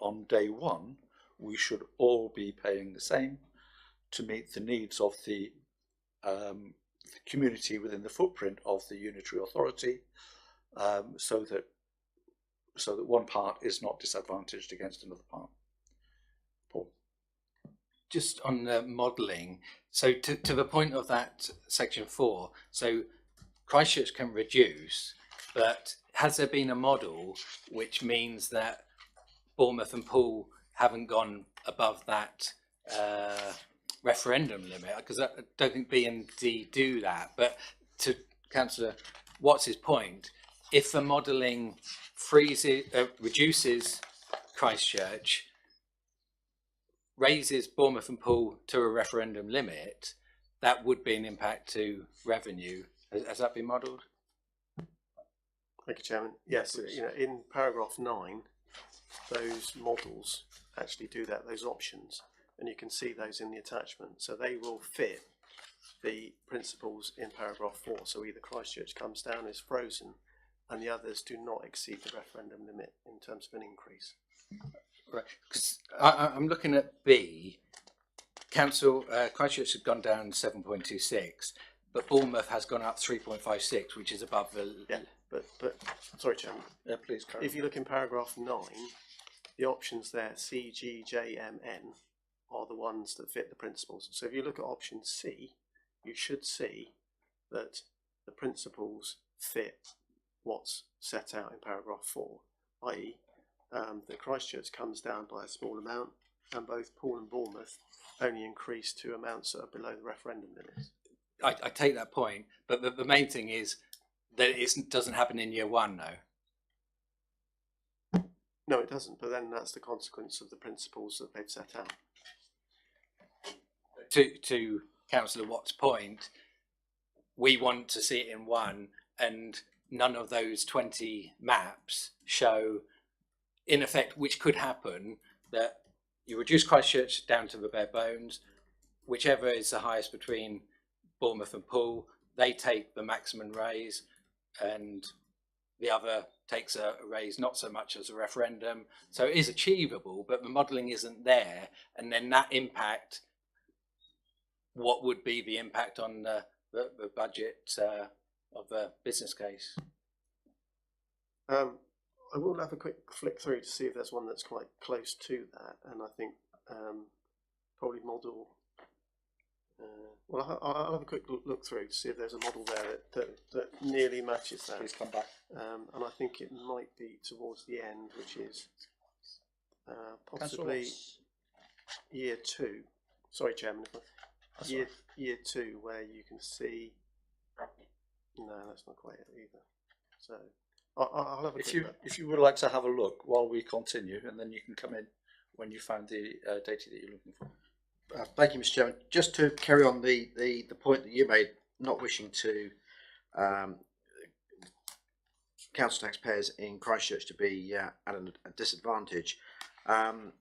Speaker 1: on day one we should all be paying the same to meet the needs of the community within the footprint of the unitary authority, so that one part is not disadvantaged against another part. Paul.
Speaker 4: Just on the modelling, so to the point of that section 4, so Christchurch can reduce, but has there been a model which means that Bournemouth and Poole haven't gone above that referendum limit? Because I don't think B and D do that. But to Councillor Watts' point, if the modelling reduces Christchurch, raises Bournemouth and Poole to a referendum limit, that would be an impact to revenue. Has that been modelled?
Speaker 6: Thank you, Chairman. Yes, you know, in paragraph 9, those models actually do that, those options, and you can see those in the attachment. So they will fit the principles in paragraph 4. So either Christchurch comes down, is frozen, and the others do not exceed the referendum limit in terms of an increase.
Speaker 4: Right, because I'm looking at B. Council Christchurch has gone down 7.26, but Bournemouth has gone up 3.56, which is above the.
Speaker 6: Yeah, but sorry, Chairman.
Speaker 1: Yeah, please carry on.
Speaker 6: If you look in paragraph 9, the options there, C, G, J, M, N, are the ones that fit the principles. So if you look at option C, you should see that the principles fit what's set out in paragraph 4, i.e. that Christchurch comes down by a small amount, and both Poole and Bournemouth only increase to amounts that are below the referendum limits.
Speaker 4: I take that point, but the main thing is that it doesn't happen in year 1, though.
Speaker 6: No, it doesn't, but then that's the consequence of the principles that they've set out.
Speaker 4: To Councillor Watt's point, we want to see it in 1, and none of those 20 maps show, in effect, which could happen, that you reduce Christchurch down to the bare bones, whichever is the highest between Bournemouth and Poole, they take the maximum raise, and the other takes a raise not so much as a referendum. So it is achievable, but the modelling isn't there, and then that impact, what would be the impact on the budget of the business case?
Speaker 6: I will have a quick flick through to see if there's one that's quite close to that, and I think probably model. Well, I'll have a quick look through to see if there's a model there that nearly matches that.
Speaker 1: Please come back.
Speaker 6: And I think it might be towards the end, which is possibly
Speaker 1: Councillor
Speaker 6: year 2. Sorry, Chairman.
Speaker 1: That's
Speaker 6: Year 2, where you can see. No, that's not quite it either. So I'll have a quick look.
Speaker 1: If you would like to have a look while we continue, and then you can come in when you found the data that you're looking for.
Speaker 8: Thank you, Mr. Chairman. Just to carry on the point that you made, not wishing to council taxpayers in Christchurch to be at a disadvantage. The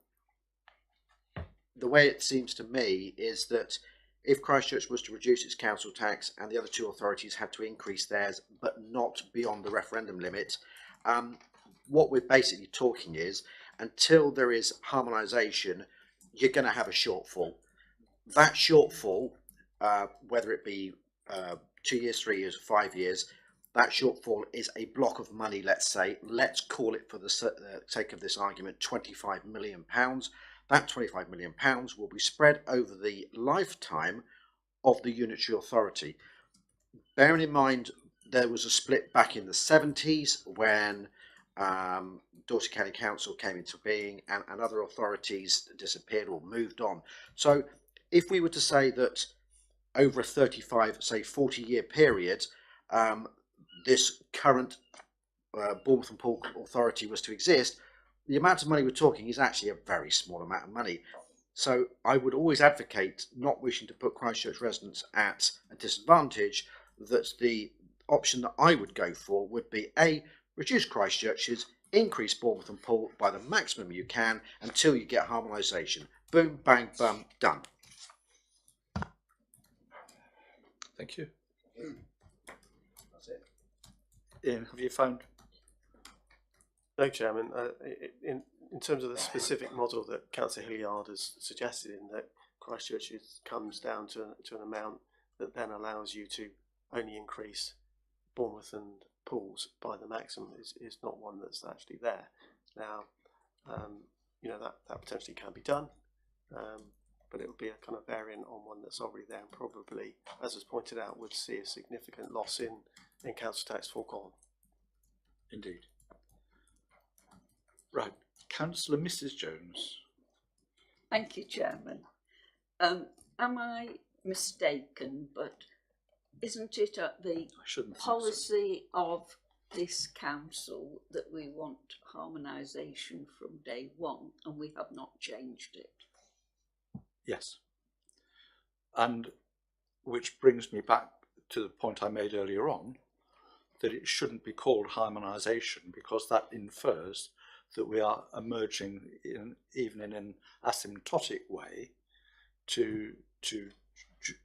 Speaker 8: way it seems to me is that if Christchurch was to reduce its council tax and the other two authorities had to increase theirs, but not beyond the referendum limit, what we're basically talking is, until there is harmonisation, you're going to have a shortfall. That shortfall, whether it be 2 years, 3 years, 5 years, that shortfall is a block of money, let's say. Let's call it, for the sake of this argument, £25 million. That £25 million will be spread over the lifetime of the unitary authority. Bearing in mind, there was a split back in the 70s when Dorset County Council came into being and other authorities disappeared or moved on. So if we were to say that over a 35, say 40-year period, this current Bournemouth and Poole authority was to exist, the amount of money we're talking is actually a very small amount of money. So I would always advocate, not wishing to put Christchurch residents at a disadvantage, that the option that I would go for would be A, reduce Christchurch's, increase Bournemouth and Poole by the maximum you can until you get harmonisation. Boom, bang, bum, done.
Speaker 1: Thank you.
Speaker 8: That's it.
Speaker 1: Ian, have you found?
Speaker 6: No, Chairman. In terms of the specific model that Councillor Hilliard has suggested, in that Christchurch comes down to an amount that then allows you to only increase Bournemouth and Poole's by the maximum, is not one that's actually there. Now, that potentially can be done, but it would be a kind of variant on one that's already there, and probably, as was pointed out, would see a significant loss in council tax foregone.
Speaker 1: Indeed. Right, Councillor Mrs. Jones.
Speaker 7: Thank you, Chairman. Am I mistaken, but isn't it the policy of this council that we want harmonisation from day one, and we have not changed it?
Speaker 1: Yes. And which brings me back to the point I made earlier on, that it shouldn't be called harmonisation, because that infers that we are emerging even in an asymptotic way to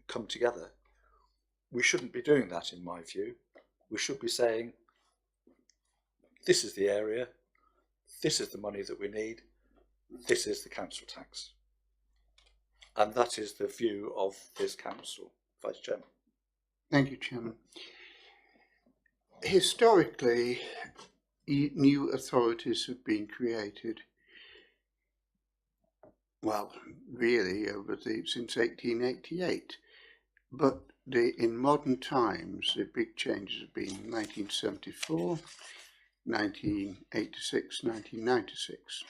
Speaker 1: come together. We shouldn't be doing that, in my view. We should be saying, this is the area, this is the money that we need, this is the council tax. And that is the view of this council. Vice Chairman.
Speaker 3: Thank you, Chairman. Historically, new authorities have been created, well, really since 1888. But in modern times, the big changes have been 1974, 1986, 1996,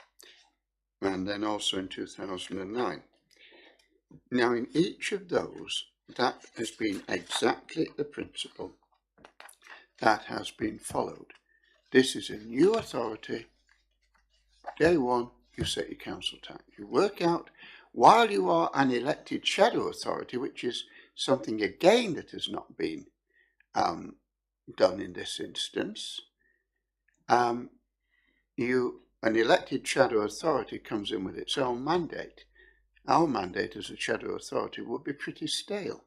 Speaker 3: and then also in 2009. Now, in each of those, that has been exactly the principle that has been followed. This is a new authority. Day one, you set your council tax. You work out, while you are an elected shadow authority, which is something again that has not been done in this instance, an elected shadow authority comes in with its own mandate. Our mandate as a shadow authority would be pretty stale,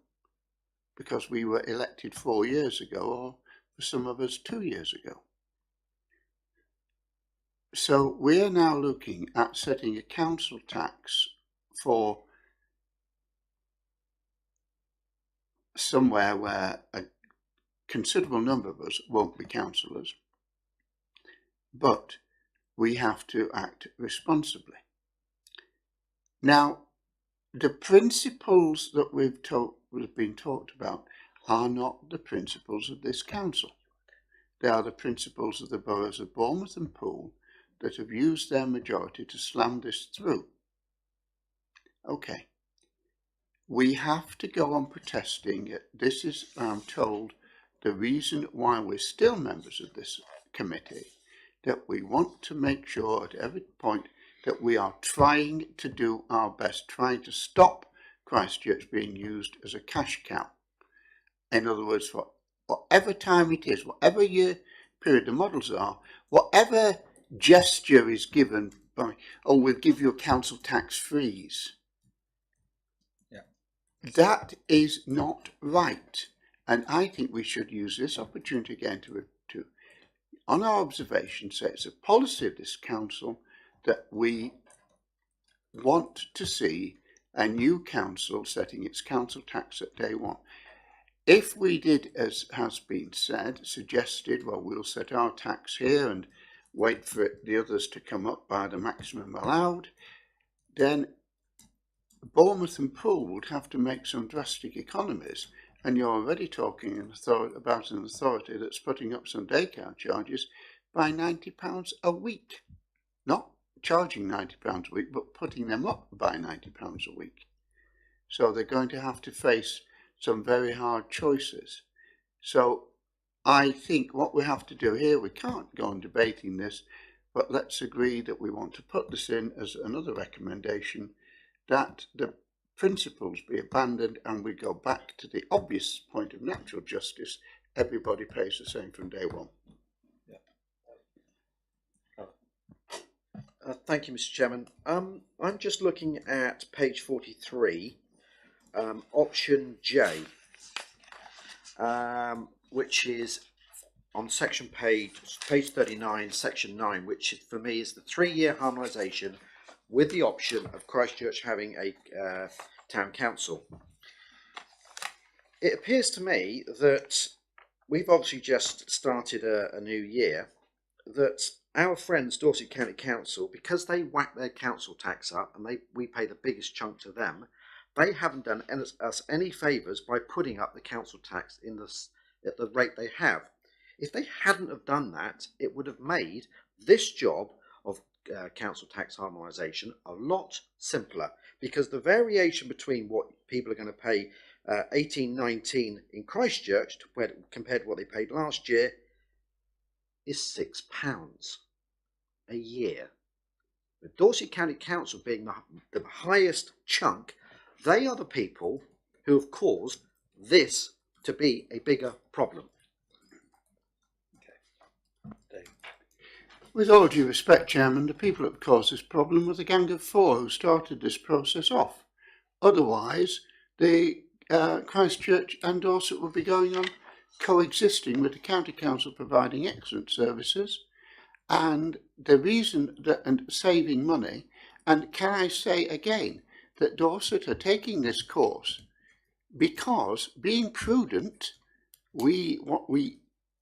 Speaker 3: because we were elected 4 years ago, or for some of us 2 years ago. So we are now looking at setting a council tax for somewhere where a considerable number of us won't be councillors, but we have to act responsibly. Now, the principles that we've been talked about are not the principles of this council. They are the principles of the boroughs of Bournemouth and Poole that have used their majority to slam this through. Okay. We have to go on protesting. This is, I'm told, the reason why we're still members of this committee, that we want to make sure at every point that we are trying to do our best, trying to stop Christchurch being used as a cash cow. In other words, for whatever time it is, whatever year period the models are, whatever gesture is given by, oh, we'll give you a council tax freeze.
Speaker 1: Yeah.
Speaker 3: That is not right. And I think we should use this opportunity again to on our observation, say it's a policy of this council that we want to see a new council setting its council tax at day one. If we did, as has been said, suggested, well, we'll set our tax here and wait for the others to come up by the maximum allowed, then Bournemouth and Poole would have to make some drastic economies. And you're already talking about an authority that's putting up some daycare charges by £90 a week. Not charging £90 a week, but putting them up by £90 a week. So they're going to have to face some very hard choices. So I think what we have to do here, we can't go on debating this, but let's agree that we want to put this in as another recommendation, that the principles be abandoned and we go back to the obvious point of natural justice. Everybody pays the same from day one.
Speaker 8: Thank you, Mr. Chairman. I'm just looking at page 43, option J, which is on section page 39, section 9, which for me is the 3-year harmonisation with the option of Christchurch having a town council. It appears to me that we've obviously just started a new year, that our friends Dorset County Council, because they whack their council tax up and we pay the biggest chunk to them, they haven't done us any favours by putting up the council tax at the rate they have. If they hadn't have done that, it would have made this job of council tax harmonisation a lot simpler, because the variation between what people are going to pay 18-19 in Christchurch compared to what they paid last year is £6 a year. The Dorset County Council being the highest chunk, they are the people who have caused this to be a bigger problem.
Speaker 3: With all due respect, Chairman, the people that caused this problem were the Gang of Four who started this process off. Otherwise, the Christchurch and Dorset would be going on coexisting with the County Council providing excellent services and the reason that, and saving money. And can I say again that Dorset are taking this course because, being prudent, we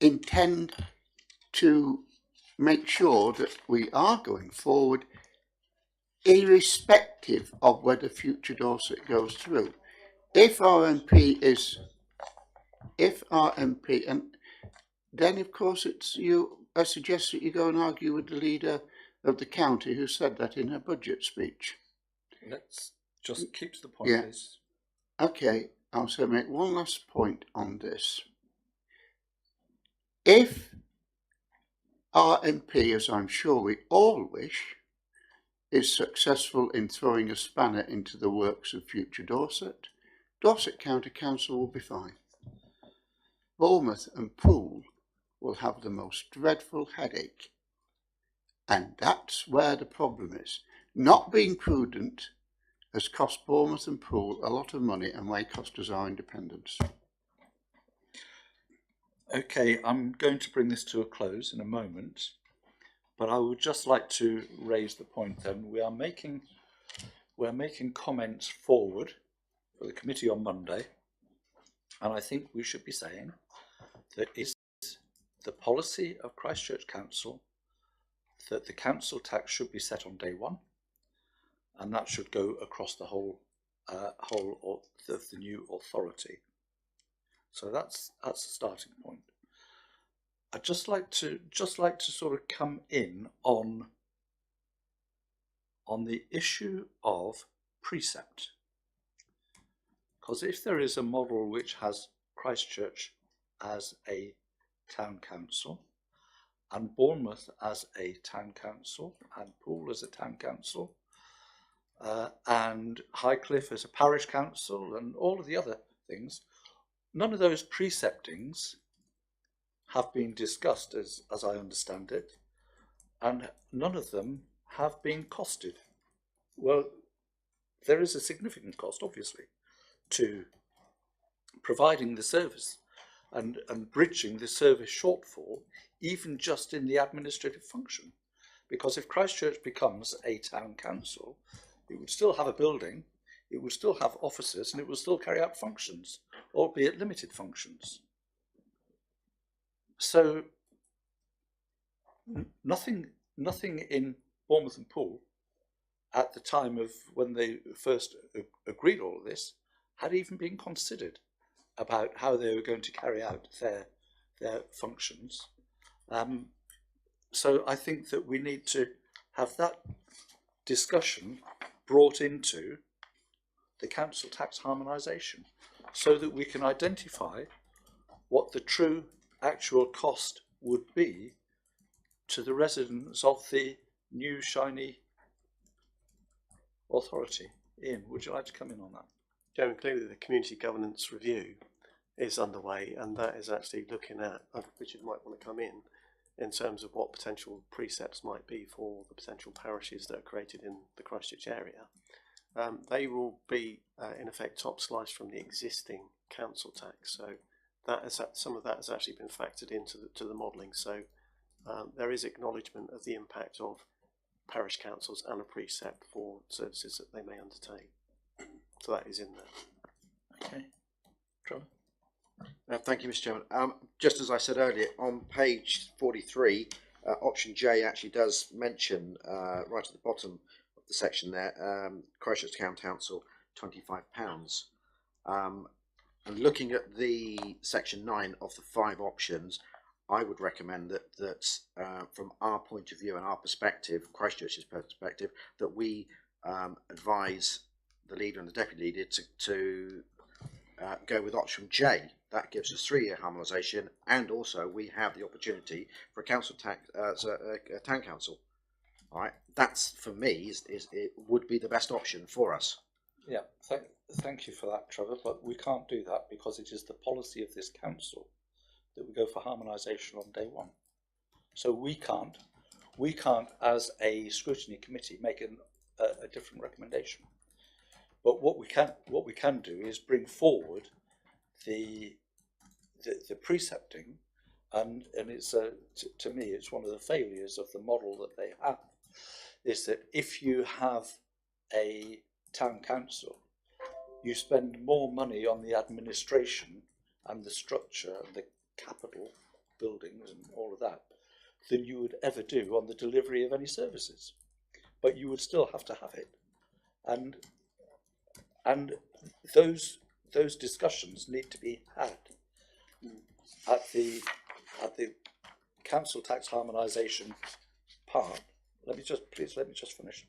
Speaker 3: intend to make sure that we are going forward irrespective of whether future Dorset goes through. If our MP, and then of course it's you, I suggest that you go and argue with the leader of the county who said that in her budget speech.
Speaker 1: Let's just keep to the point,
Speaker 3: Yeah.
Speaker 1: please.
Speaker 3: Okay, I'll also make one last point on this. If our MP, as I'm sure we all wish, is successful in throwing a spanner into the works of future Dorset, Dorset County Council will be fine. Bournemouth and Poole will have the most dreadful headache. And that's where the problem is. Not being prudent has cost Bournemouth and Poole a lot of money and may cost us our independence.
Speaker 1: Okay, I'm going to bring this to a close in a moment, but I would just like to raise the point then. We're making comments forward for the committee on Monday, and I think we should be saying that it's the policy of Christchurch Council that the council tax should be set on day one, and that should go across the whole whole of the new authority. So that's the starting point. I'd just like to sort of come in on the issue of precept, because if there is a model which has Christchurch as a town council, and Bournemouth as a town council, and Poole as a town council, and Highcliffe as a parish council, and all of the other things, none of those preceptings have been discussed, as I understand it, and none of them have been costed. Well, there is a significant cost, obviously, to providing the service and bridging the service shortfall, even just in the administrative function. Because if Christchurch becomes a town council, it would still have a building, it would still have officers, and it would still carry out functions, albeit limited functions. So nothing in Bournemouth and Poole at the time of when they first agreed all of this had even been considered about how they were going to carry out their functions. So I think that we need to have that discussion brought into the council tax harmonisation so that we can identify what the true actual cost would be to the residents of the new shiny authority. Ian, would you like to come in on that?
Speaker 6: Chairman, clearly the community governance review is underway, and that is actually looking at, Richard might want to come in terms of what potential precepts might be for the potential parishes that are created in the Christchurch area. They will be, in effect, top sliced from the existing council tax. So some of that has actually been factored into the modelling. So there is acknowledgement of the impact of parish councils and a precept for services that they may undertake. So that is in there.
Speaker 1: Okay. Trevor?
Speaker 8: Thank you, Mr. Chairman. Just as I said earlier, on page 43, option J actually does mention, right at the bottom of the section there, Christchurch Town Council, £25. And looking at the section 9 of the 5 options, I would recommend that from our point of view and our perspective, Christchurch's perspective, that we advise the leader and the deputy leader to go with option J. That gives us 3-year harmonisation, and also we have the opportunity for a council tax, a town council. All right, that's for me it would be the best option for us.
Speaker 1: Yeah, thank you for that, Trevor. But we can't do that because it is the policy of this council that we go for harmonisation on day one. So we can't, as a scrutiny committee, make a different recommendation. But what we can do is bring forward the precepting, and it's to me it's one of the failures of the model that they have, is that if you have a town council, you spend more money on the administration and the structure and the capital buildings and all of that than you would ever do on the delivery of any services. But you would still have to have it, and those discussions need to be had at the council tax harmonisation part. Let me just finish,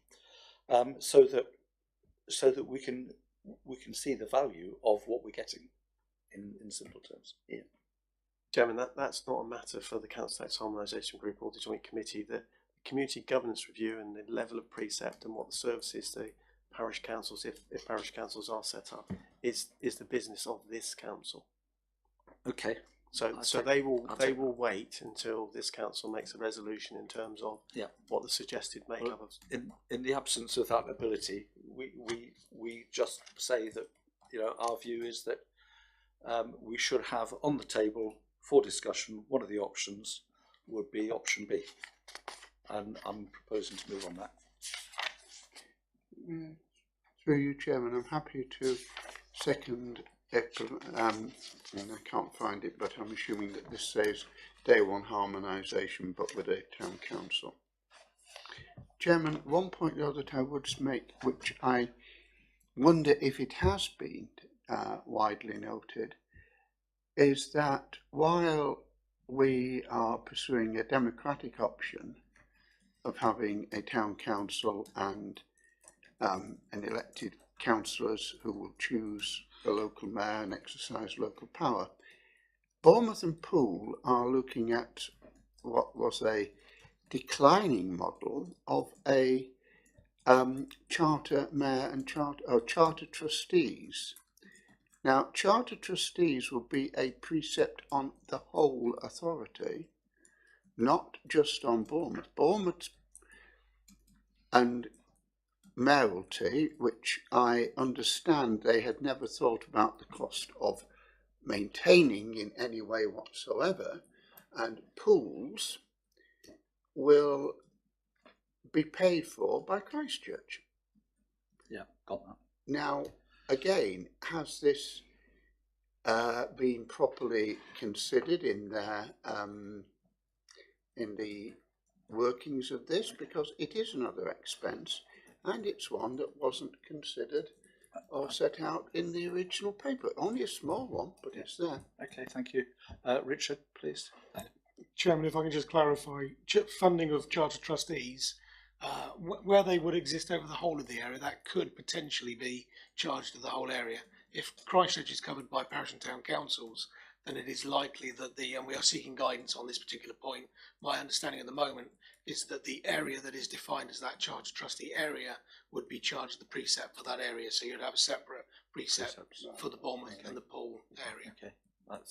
Speaker 1: so that we can see the value of what we're getting in simple terms. Ian.
Speaker 6: Chairman, that's not a matter for the council tax harmonisation group or the joint committee. The community governance review and the level of precept and what the services the parish councils, if parish councils are set up, is the business of this council.
Speaker 1: Okay.
Speaker 6: So they will wait until this council makes a resolution in terms of what the suggested makeup of.
Speaker 1: In the absence of that ability, we just say that our view is that we should have on the table for discussion one of the options would be option B, and I'm proposing to move on that.
Speaker 3: Through you, Chairman, I'm happy to second it, and I can't find it, but I'm assuming that this says day one harmonisation, but with a town council. Chairman, one point though that I would make, which I wonder if it has been widely noted, is that while we are pursuing a democratic option of having a town council and an elected councillors who will choose the local mayor and exercise local power, Bournemouth and Poole are looking at what was a declining model of a charter mayor and charter trustees. Now, charter trustees will be a precept on the whole authority, not just on Bournemouth. Bournemouth and mayoralty, which I understand they had never thought about the cost of maintaining in any way whatsoever, and Pools will be paid for by Christchurch.
Speaker 1: Yeah, got that.
Speaker 3: Now, again, has this been properly considered in their in the workings of this? Because it is another expense, and it's one that wasn't considered or set out in the original paper. Only a small one, but it's there.
Speaker 1: Okay, thank you. Richard, please.
Speaker 9: Chairman, if I can just clarify, funding of charter trustees, where they would exist over the whole of the area, that could potentially be charged to the whole area. If Christchurch is covered by parish and town councils, then it is likely that and we are seeking guidance on this particular point, my understanding at the moment is that the area that is defined as that charter trustee area would be charged the precept for that area. So you'd have a separate precept for the Bournemouth and the Poole area.
Speaker 1: Okay,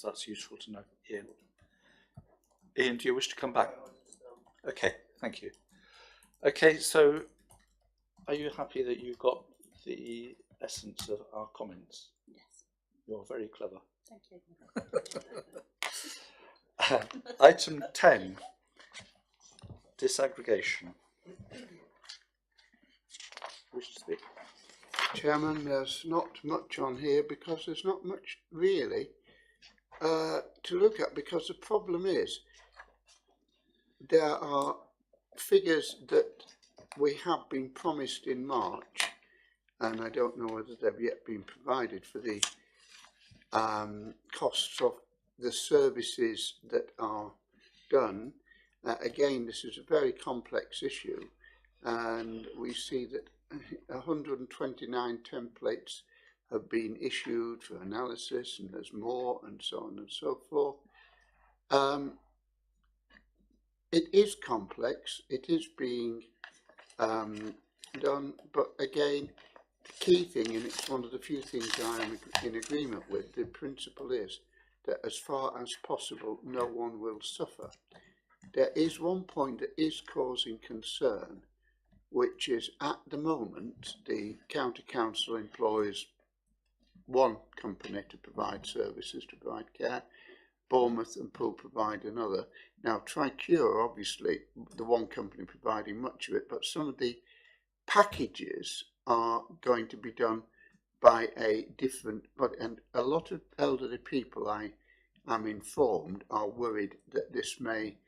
Speaker 1: that's useful to know. Ian. Ian, do you wish to come back? Okay, thank you. Okay, so are you happy that you got the essence of our comments?
Speaker 2: Yes.
Speaker 1: You're very clever.
Speaker 2: Thank you.
Speaker 1: Item 10, disaggregation. Wish to speak?
Speaker 3: Chairman, there's not much on here because there's not much really to look at, because the problem is there are figures that we have been promised in March, and I don't know whether they've yet been provided, for the costs of the services that are done. Again, this is a very complex issue, and we see that 129 templates have been issued for analysis, and there's more, and so on and so forth. It is complex, it is being done, but again, the key thing, and it's one of the few things I am in agreement with, the principle is that as far as possible, no one will suffer. There is one point that is causing concern, which is at the moment the county council employs one company to provide services, to provide care. Bournemouth and Poole provide another. Now, Tricure, obviously, the one company providing much of it, but some of the packages are going to be done by a different, and a lot of elderly people, I am informed, are worried that this may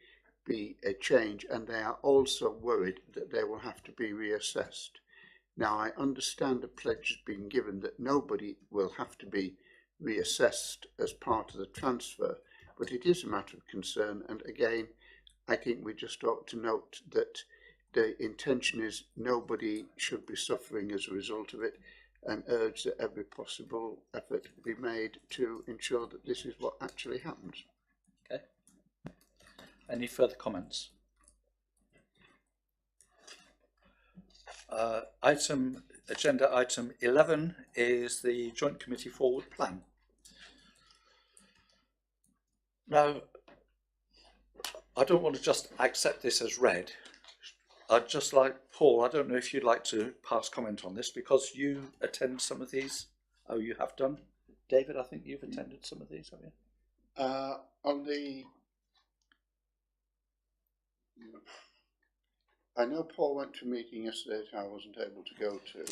Speaker 3: be a change, and they are also worried that they will have to be reassessed. Now, I understand the pledge has been given that nobody will have to be reassessed as part of the transfer, but it is a matter of concern, and again, I think we just ought to note that the intention is nobody should be suffering as a result of it, and urge that every possible effort be made to ensure that this is what actually happens.
Speaker 1: Okay. Any further comments? Agenda item 11 is the Joint Committee Forward Plan. Now, I don't want to just accept this as read. I'd just like, Paul, I don't know if you'd like to pass comment on this, because you attend some of these. Oh, you have done. David, I think you've attended some of these, have you?
Speaker 3: On the, I know Paul went to a meeting yesterday that I wasn't able to go to.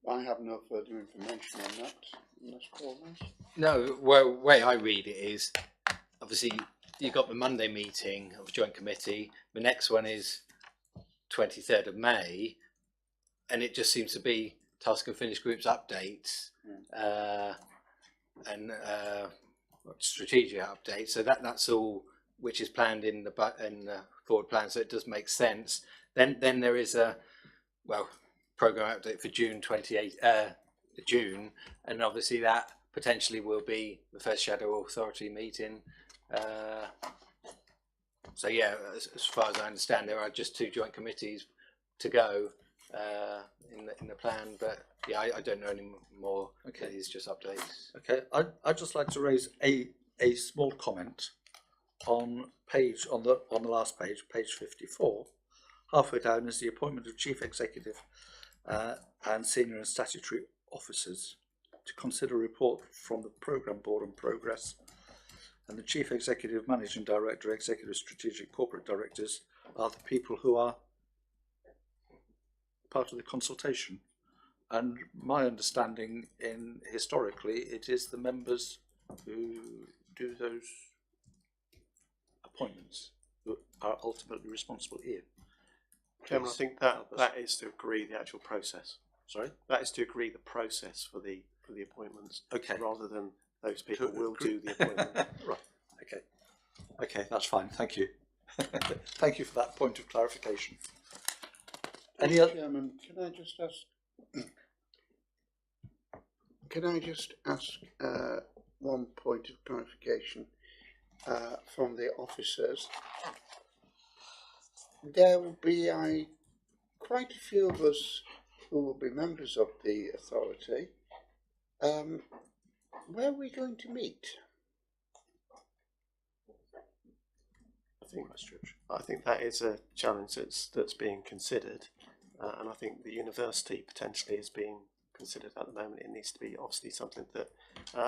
Speaker 3: I have no further information on that, unless Paul has.
Speaker 4: No, well, the way I read it is, obviously, you've got the Monday meeting of the Joint Committee. The next one is 23rd of May. and it just seems to be task and finish groups updates and strategic updates. So that's all which is planned in the forward plan. So it does make sense. Then there is a program update for June, and obviously that potentially will be the first shadow authority meeting. So yeah, as far as I understand, there are just 2 joint committees to go in the plan, but yeah, I don't know any more. Okay, it's just updates.
Speaker 1: Okay, I'd just like to raise a small comment on the last page, page 54. Halfway down is the appointment of chief executive and senior and statutory officers to consider a report from the programme board on progress, and the chief executive, managing director, executive strategic corporate directors are the people who are part of the consultation. And my understanding historically, it is the members who do those appointments who are ultimately responsible here.
Speaker 6: Chairman, I think that is to agree the actual process.
Speaker 1: Sorry?
Speaker 6: That is to agree the process for the appointments.
Speaker 1: Okay.
Speaker 6: Rather than those people will do the appointment.
Speaker 1: Right. Okay. Okay, that's fine. Thank you. Thank you for that point of clarification. Any other?
Speaker 3: Chairman, can I just ask one point of clarification from the officers? There will be quite a few of us who will be members of the authority. Where are we going to meet?
Speaker 6: I think that is a challenge that's being considered, and I think the university potentially is being considered at the moment. It needs to be obviously something that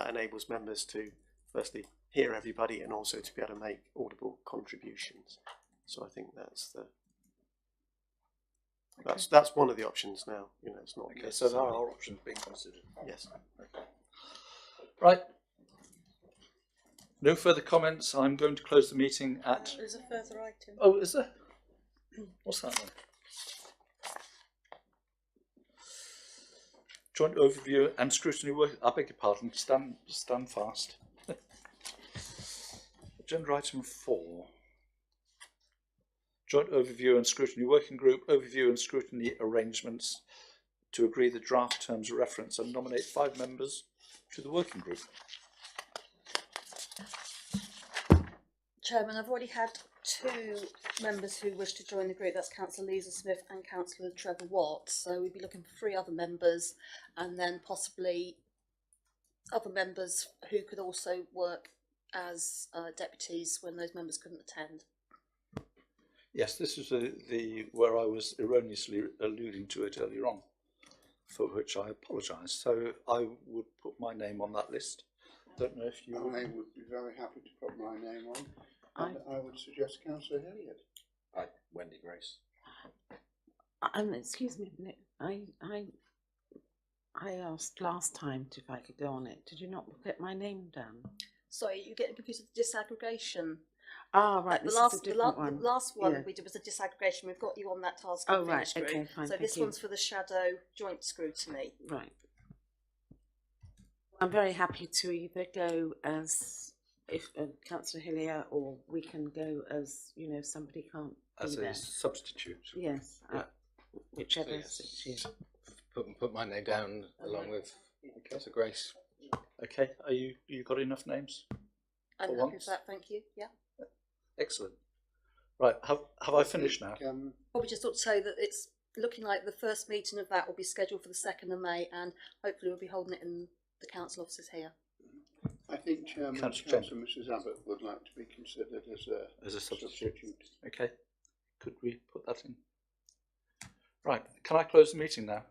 Speaker 6: enables members to firstly hear everybody and also to be able to make audible contributions. So I think that's one of the options now. You know, it's not.
Speaker 1: Okay, so there are options being considered.
Speaker 6: Yes.
Speaker 1: Okay. Right. No further comments. I'm going to close the meeting at.
Speaker 5: There's a further item.
Speaker 1: Oh, is there? What's that one? Joint overview and scrutiny work. I beg your pardon. Stand fast. Agenda item 4. Joint overview and scrutiny working group. Overview and scrutiny arrangements to agree the draft terms of reference and nominate 5 members to the working group.
Speaker 5: Chairman, I've already had 2 members who wish to join the group. That's Councillor Lisa Smith and Councillor Trevor Watt. So we'd be looking for 3 other members, and then possibly other members who could also work as deputies when those members couldn't attend.
Speaker 1: Yes, this is the where I was erroneously alluding to it earlier on, for which I apologise. So I would put my name on that list. Don't know if you.
Speaker 3: I would be very happy to put my name on. And I would suggest Councillor Hilliard.
Speaker 8: Wendy Grace.
Speaker 10: Excuse me a minute. I asked last time if I could go on it. Did you not get my name down?
Speaker 5: Sorry, you're getting confused with disaggregation.
Speaker 10: Ah, right. This is a different one.
Speaker 5: The last one we did was a disaggregation. We've got you on that task.
Speaker 10: Oh, right. Okay, fine.
Speaker 5: So this one's for the shadow joint scrutiny.
Speaker 10: Right. I'm very happy to either go as Councillor Hillier, or we can go as, you know, if somebody can't
Speaker 1: as
Speaker 10: be
Speaker 1: a
Speaker 10: there.
Speaker 1: substitute.
Speaker 10: Yes,
Speaker 1: Yeah.
Speaker 10: whichever.
Speaker 4: Yes. Put my name down along with Councillor Grace.
Speaker 1: Okay, are you got enough names?
Speaker 5: I'm happy with that, thank you. Yeah.
Speaker 1: Excellent. Right, have I finished now?
Speaker 5: Probably just ought to say that it's looking like the first meeting of that will be scheduled for the 2nd of May, and hopefully we'll be holding it in the council offices here.
Speaker 3: I think Chairman, Councillor Mrs Abbott would like to be considered as a substitute.
Speaker 1: Okay, could we put that in? Right, can I close the meeting now?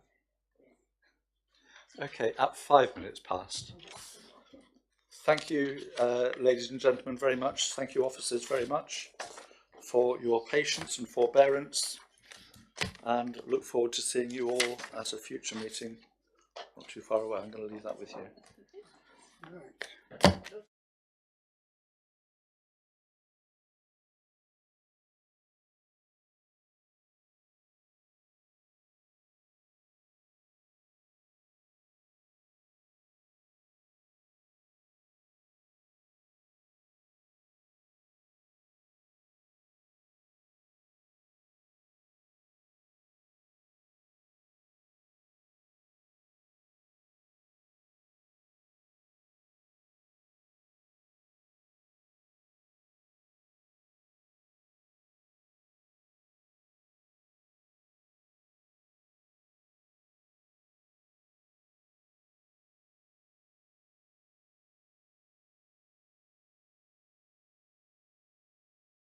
Speaker 1: Okay, at 5 minutes past. Thank you, ladies and gentlemen, very much. Thank you, officers, very much for your patience and forbearance, and look forward to seeing you all at a future meeting not too far away. I'm going to leave that with you.
Speaker 3: Right.